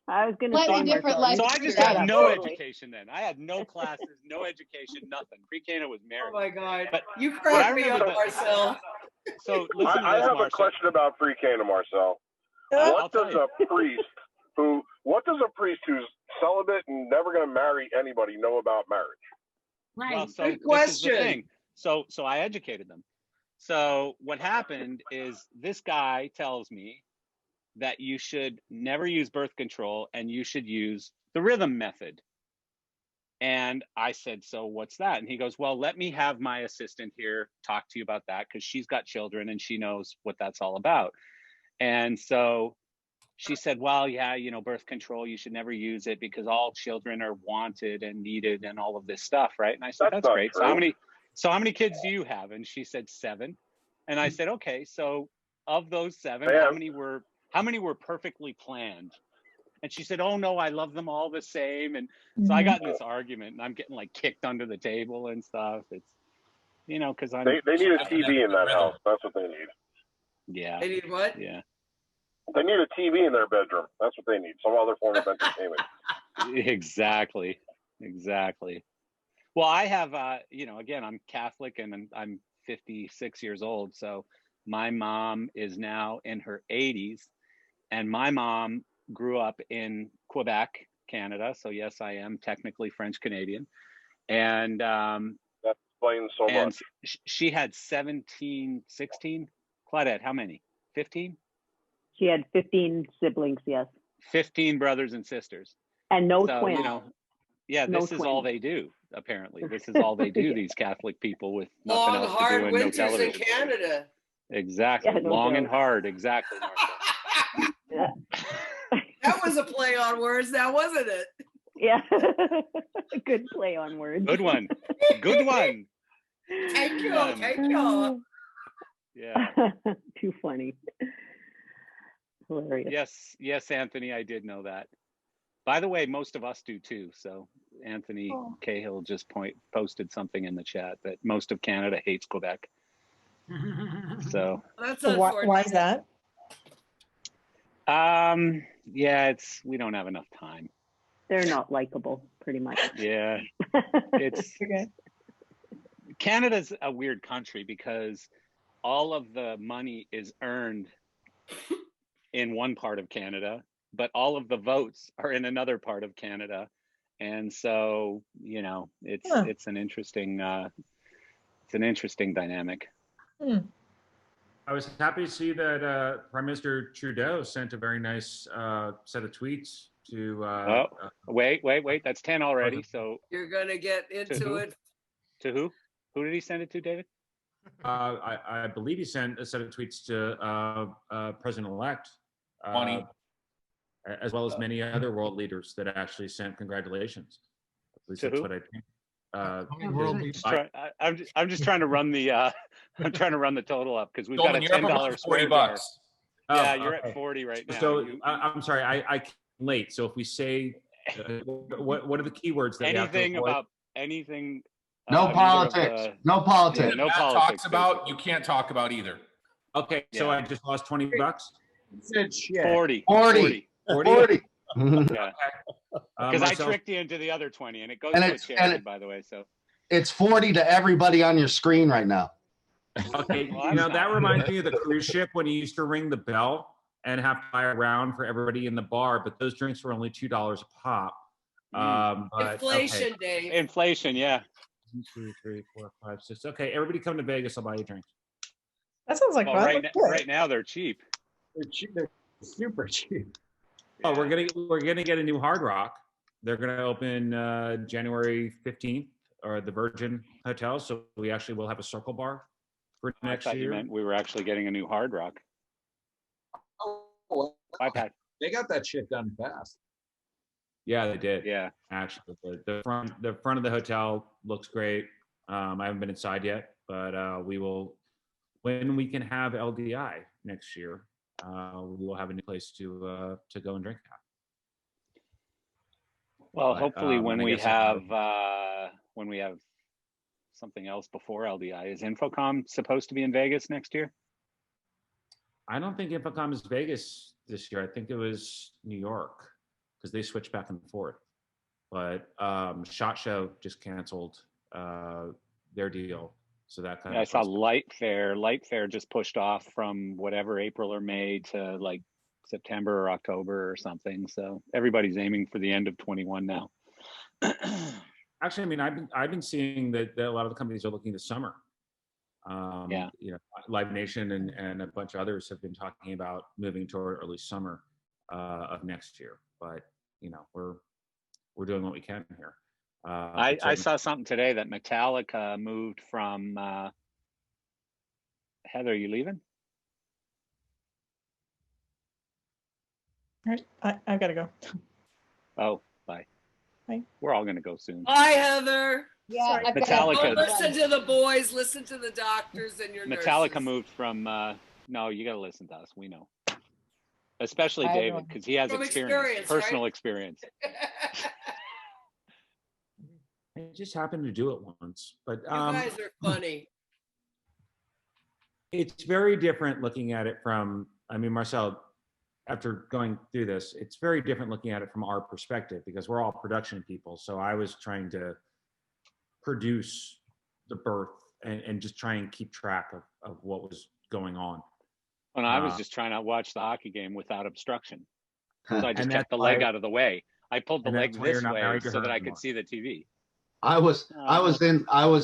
I was going to Slightly say, different Marcel, life So I just experience. had no Totally. education then. I had no classes, no education, nothing. Pre-Cana was marriage. Oh my God. But You but I crack me up, remember Marcel. So listen to I this, have a Marcel. question about pre-Cana, Marcel. I'll What tell does you. a priest who's celibate and never going to marry anybody know about marriage? Right. Well, so Good this is the question. thing. So I educated them. So what happened is this guy tells me that you should never use birth control and you should use the rhythm method. And I said, so what's that? And he goes, well, let me have my assistant here talk to you about that, because she's got children and she knows what that's all about. And so she said, well, yeah, birth control, you should never use it because all children are wanted and needed and all of this stuff, right? And I said, that's not great. true. So how many kids do you have? And she said 7. And I said, okay, so of those 7, Yeah. how many were perfectly planned? And she said, oh no, I love them all the same. And so I got in this argument and I'm getting like kicked under the table and stuff. It's, because I'm. They need a TV in that house. That's what they need. Yeah. They need what? Yeah. They need a TV in their bedroom. That's what they need. Some other form of entertainment. Exactly. Well, I have, again, I'm Catholic and I'm 56 years old. So my mom is now in her 80s, and my mom grew up in Quebec, Canada. So yes, I am technically French Canadian. And that explains so and much. She had 16. Claudette, how many? 15? She had 15 siblings, yes. 15 brothers and sisters. And no So, twins. Yeah, No this is all twins. they do, apparently. This is all they do, these Catholic people with nothing Long, else to do hard and no winters in television. Canada. Exactly. Yeah, no Long joke. and hard. Exactly. Yeah. That was a play on words now, wasn't it? Yeah. Good play on words. Good one. Good one. Thank you. Yeah. Too funny. Hilarious. Yes, Anthony, I did know that. By the way, most of us do too. So Anthony Oh. Cahill just posted something in the chat that most of Canada hates Quebec. So That's Why is that? yeah, we don't have enough time. They're not likable, pretty much. Yeah. It's Okay. Canada's a weird country because all of the money is earned in one part of Canada, but all of the votes are in another part of Canada. And so, you know, it's an interesting dynamic. I was happy to see that Prime Minister Trudeau sent a very nice set of tweets to. Wait, that's 10 already. So You're gonna get to into who? it. To who? Who did he send it to, David? I believe he sent a set of tweets to President-elect, as well as many other world leaders that actually sent congratulations. At least To that's who? what I think. I'm just trying to run the I'm trying to run the total up because we've Goldman, got you're a up about $10 square $40. jar. Yeah, Oh, you're okay. at 40 right now. So I'm sorry, I came late. So if we say, what are the keywords that anything we have to avoid? about anything. No neither of politics. the- No politics. Yeah, no Matt politics. talks about, you can't talk about either. Okay, so Yeah. I just lost $20. Said shit. 40. 40. 40? Yeah. Because I Marcel- tricked you into the other 20, and it goes And to a it's- charity, and by the way. So It's 40 to everybody on your screen right now. Okay, Well, you know, that's that not reminds fair. me of the cruise ship when you used to ring the bell and have to buy a round for everybody in the bar, but those drinks were only $2 a pop. But, Inflation, Dave. inflation, yeah. 1, 2, 3, 4, 5, 6. Okay, everybody come to Vegas. I'll buy you drinks. That sounds like Well, fun. right, Let's do it. right now they're cheap. They're cheap. They're super cheap. Oh, we're gonna get a new Hard Rock. They're gonna open January 15th, or the Virgin Hotel. So we actually will have a Circle Bar for I next thought you year. meant we were actually getting a new Hard Rock. Oh, iPad. they got that shit done fast. Yeah, they did. Yeah. Actually, the front of the hotel looks great. I haven't been inside yet, but we will, when we can have LDI next year, we will have a new place to go and drink at. Well, But, hopefully when and I we guess I- have something else before LDI, is Infocom supposed to be in Vegas next year? I don't think Infocom is Vegas this year. I think it was New York because they switched back and forth. But SHOT Show just canceled their deal, so that kind I of. saw Light Fair just pushed off from whatever April or May to like September or October or something. So everybody's aiming for the end of 21 now. Actually, I mean, I've been seeing that a lot of the companies are looking to summer. Yeah. You know, Live Nation and a bunch of others have been talking about moving toward early summer of next year. But you know, we're doing what we can here. I saw something today that Metallica moved from. Heather, are you leaving? All right, I've got to go. Oh, bye. Bye. We're all gonna go soon. Hi, Heather. Yeah, I've got- Metallica. Don't listen to the boys. Listen to the doctors and your Metallica nurses. moved from. No, you got to listen to us. We know, especially I David, know. because he has From experience, experience, right? personal experience. I just happened to do it once, but You guys are funny. it's very different looking at it from. I mean, Marcel, after going through this, it's very different looking at it from our perspective because we're all production people. So I was trying to produce the birth and just try and keep track of what was going on. And I was just trying to watch the hockey game without obstruction. So I just And kept that's the leg why- out of the way. I pulled the and leg that's why you're this not way married to so her that I anymore. could see the TV. I was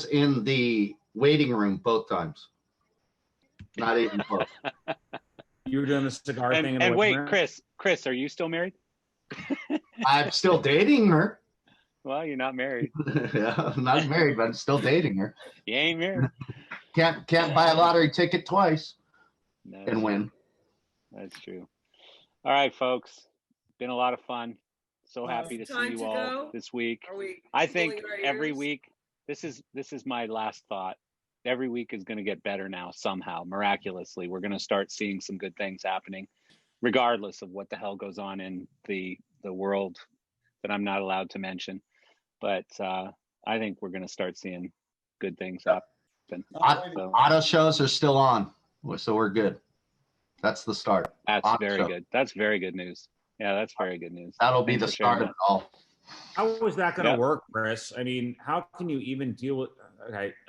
in the waiting room both times. Not even close. You were doing the cigar thing. in the And waiting wait, room? Chris, are you still married? I'm still dating her. Well, you're not married. Yeah, I'm not married, but I'm still dating her. You ain't married. Can't buy a lottery ticket twice No, and win. that's true. All right, folks. Been a lot of fun. So Well, happy to see time you to all go? this week. Are we I think pulling our every ears? week, this is my last thought. Every week is going to get better now somehow, miraculously. We're going to start seeing some good things happening, regardless of what the hell goes on in the world that I'm not allowed to mention. But I think we're going to start seeing good things happen. So Auto shows are still on, so we're good. That's the start. that's Auto very show. good. That's very good news. Yeah, that's very good news. That'll be Thanks the for sharing start of that. it all. How is that going to Yeah. work, Chris? I mean, how can you even deal with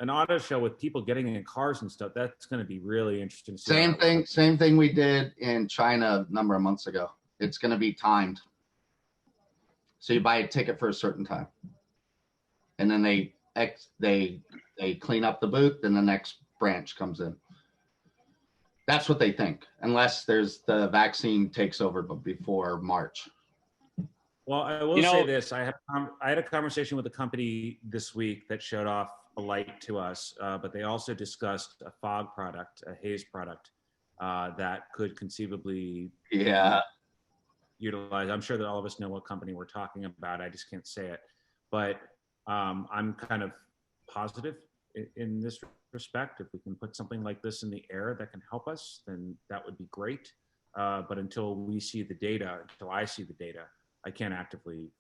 an auto show with people getting in cars and stuff? That's going to be really interesting to see. Same thing we did in China a number of months ago. It's going to be timed. So you buy a ticket for a certain time, and then they clean up the booth, and the next branch comes in. That's what they think, unless there's the vaccine takes over, but before March. Well, I will say this: I had a conversation with a company this week that showed off a light to us, but they also discussed a fog product, a haze product that could conceivably utilize. I'm sure that all of us know what company we're talking about. I just can't say it, but I'm kind of positive in this respect. If we can put something like this in the air that can help us, then that would be great. But until we see the data, until I see the data, I can't actively,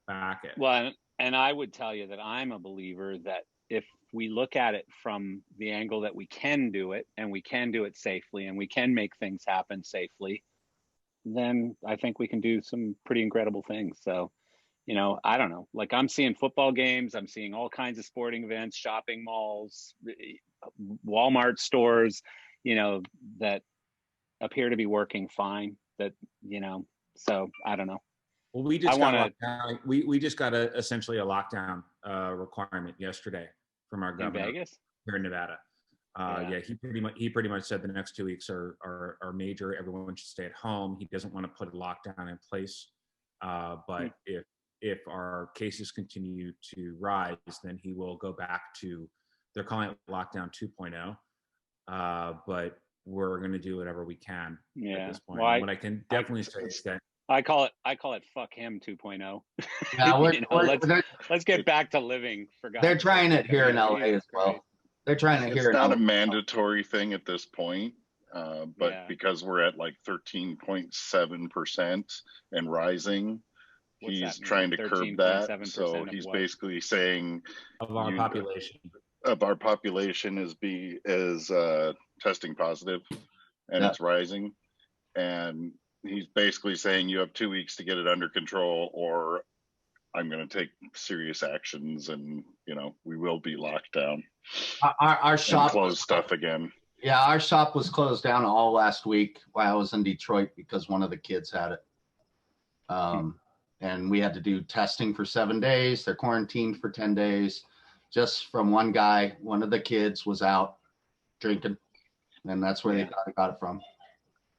back it. Well, and I would tell you that I'm a believer that if we look at it from the angle that we can do it and we can do it safely and we can make things happen safely, then I think we can do some pretty incredible things. So, I don't know, like I'm seeing football games, I'm seeing all kinds of sporting events, shopping malls, Walmart stores, that appear to be working fine, so I don't know. Well, we just got essentially a lockdown requirement yesterday from our governor Vegas? Here in Nevada. Yeah, he pretty much said the next 2 weeks are major. Everyone should stay at home. He doesn't want to put a lockdown in place, but if our cases continue to rise, then he will go back to, they're calling it lockdown 2.0. But we're going to do whatever we can at this point. Well, what I can definitely say is that I call it fuck him 2.0. Yeah, let's get back to living. For God's They're trying sake. it here in LA as well. They're trying it here. It's not a in LA. mandatory thing at this point, but because we're at like 13.7% and rising, he's trying to curb that. So he's basically saying of our population is testing positive, and it's rising, and he's basically saying you have 2 weeks to get it under control, or I'm going to take serious actions, and we will be locked down. Our shop close stuff again. Yeah, our shop was closed down all last week while I was in Detroit because one of the kids had it. And we had to do testing for 7 days. They're quarantined for 10 days. Just from one guy, one of the kids was out drinking, and that's where they got it from.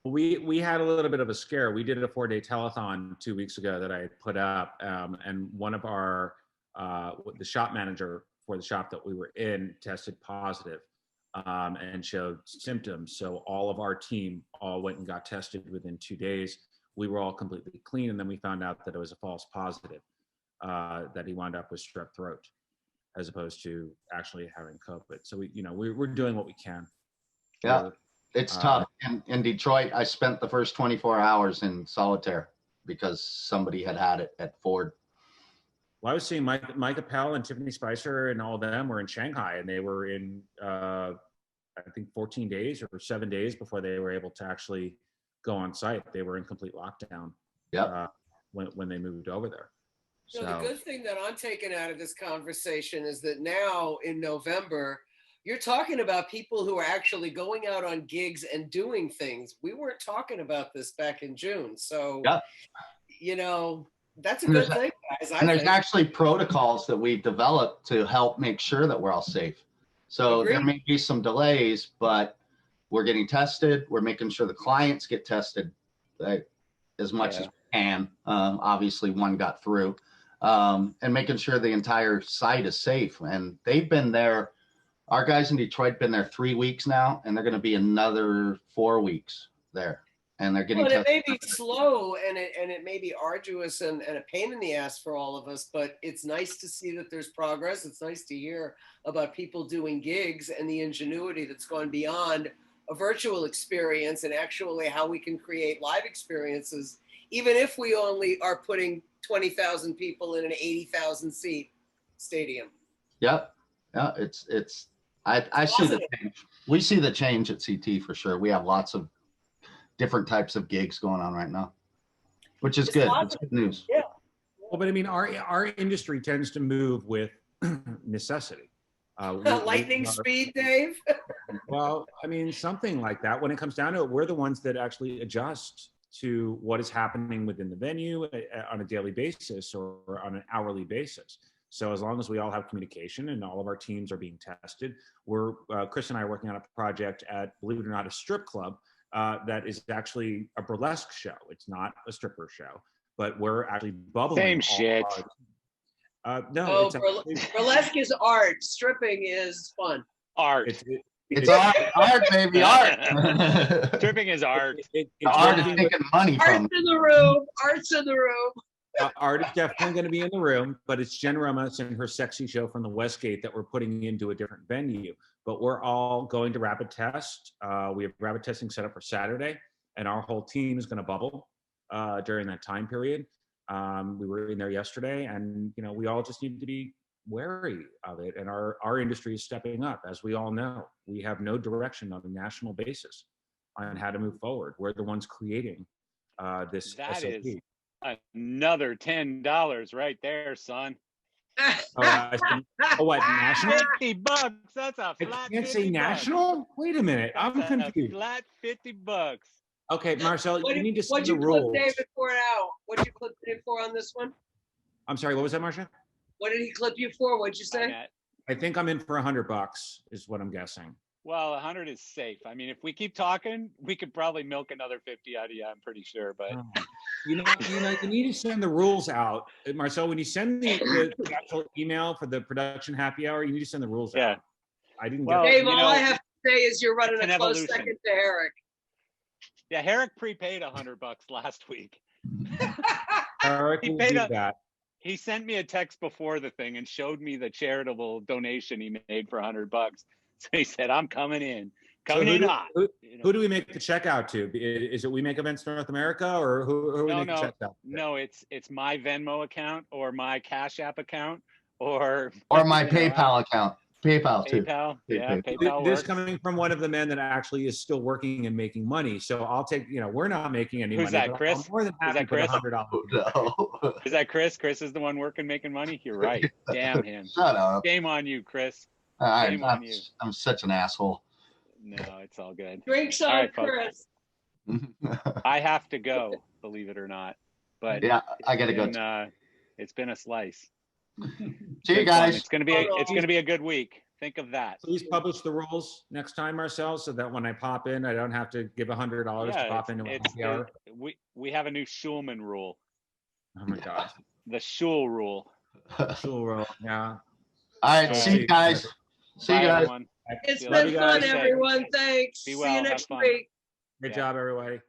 We had a little bit of a scare. We did a 4-day telethon 2 weeks ago that I put up, and one of our the shop manager for the shop that we were in tested positive and showed symptoms. So all of our team all went and got tested within 2 days. We were all completely clean, and then we found out that it was a false positive, that he wound up with strep throat as opposed to actually having COVID. So we're doing what we can. Yeah. It's tough. In Detroit, I spent the first 24 hours in solitaire because somebody had it at Ford. Well, I was seeing Mike Appel and Tiffany Spicer and all of them were in Shanghai, and they were in, I think 14 days or 7 days before they were able to actually go on site. They were in complete lockdown when they moved over there. So the good thing that I'm taking out of this conversation is that now in November, you're talking about people who are actually going out on gigs and doing things. We weren't talking about this back in June. So, that's a good thing, guys. And there's actually protocols that we've developed to help make sure that we're all safe. So there may be some delays, but we're getting tested. We're making sure the clients get tested as much as we can. Obviously, one got through. And making sure the entire site is safe. And they've been there. Our guys in Detroit been there 3 weeks now, and they're going to be another 4 weeks there. And they're getting tested. It may be slow and it may be arduous and a pain in the ass for all of us, but it's nice to see that there's progress. It's nice to hear about people doing gigs and the ingenuity that's gone beyond a virtual experience and actually how we can create live experiences, even if we only are putting 20,000 people in an 80,000 seat stadium. Yep. Yeah, I see the change. We see the change at CT for sure. We have lots of different types of gigs going on right now, which is good. It's good news. Yeah. Well, but I mean, our industry tends to move with necessity. Lightning speed, Dave. Well, I mean, something like that. When it comes down to it, we're the ones that actually adjust to what is happening within the venue on a daily basis or on an hourly basis. So as long as we all have communication and all of our teams are being tested, Chris and I are working on a project at, believe it or not, a strip club that is actually a burlesque show. It's not a stripper show, but we're actually bubbling. Same shit. No, Burlesque is art. Stripping is fun. Art. It's art, baby, art. Stripping is art. Art is taking money from. Art's in the room. Art's in the room. Art is definitely going to be in the room, but it's Jen Ramos and her sexy show from the Westgate that we're putting into a different venue. But we're all going to rapid test. We have rapid testing set up for Saturday, and our whole team is going to bubble during that time period. We were in there yesterday, and we all just need to be wary of it. And our industry is stepping up, as we all know. We have no direction on a national basis on how to move forward. We're the ones creating this That SOP. is another $10 right there, son. What, national? $50. That's a I flat. can't say $50. national? Wait a minute, I'm That's a confused. flat $50. Okay, Marcel, you need to see What'd the you rules. clip David for out? What'd you clip Dave for on this one? I'm sorry, what was that, Marcia? What did he clip you for? What'd you say? I think I'm in for $100 is what I'm guessing. Well, 100 is safe. I mean, if we keep talking, we could probably milk another 50 out of you, I'm pretty sure. But You need to send the rules out. Marcel, when you send the actual email for the production happy hour, you need to send the rules out. I didn't get Dave, all I have to say is you're running it's a an close evolution. second to Eric. Yeah, Herrick prepaid $100 last week. Eric He will paid do a- that. He sent me a text before the thing and showed me the charitable donation he made for $100. So he said, "I'm coming in, So who, do, hot." who do we make the check out to? Is it We Make Events North America, or who do we make the check out? No, it's my Venmo account or my Cash App account or my PayPal account. PayPal too. PayPal. Yeah, PayPal. PayPal This works. coming from one of the men that actually is still working and making money. So I'll take, we're not making any Who's money. that, but Chris? I'm more than Is happy that to put Chris? $100. Is that Chris? Chris is the one working, making money? You're right. Damn him. Shut up. Shame on you, Chris. I'm, Shame on you. I'm such an asshole. No, it's all good. Drinks All on right, folks. Chris. I have to go, believe it or not. But Yeah, I gotta go. It's been a slice. See you guys. It's gonna be a good week. Think of that. Please publish the rules next time, Marcel, so that when I pop in, I don't have to give $100 to pop into a happy hour. We have a new Schulman rule. Oh my God. The Schul rule. Schul rule, yeah. All right, see you guys. See you Bye, guys. everyone. It's Love been you fun, guys. everyone. Thanks. Be See well, you have next fun. week. Great job, everybody.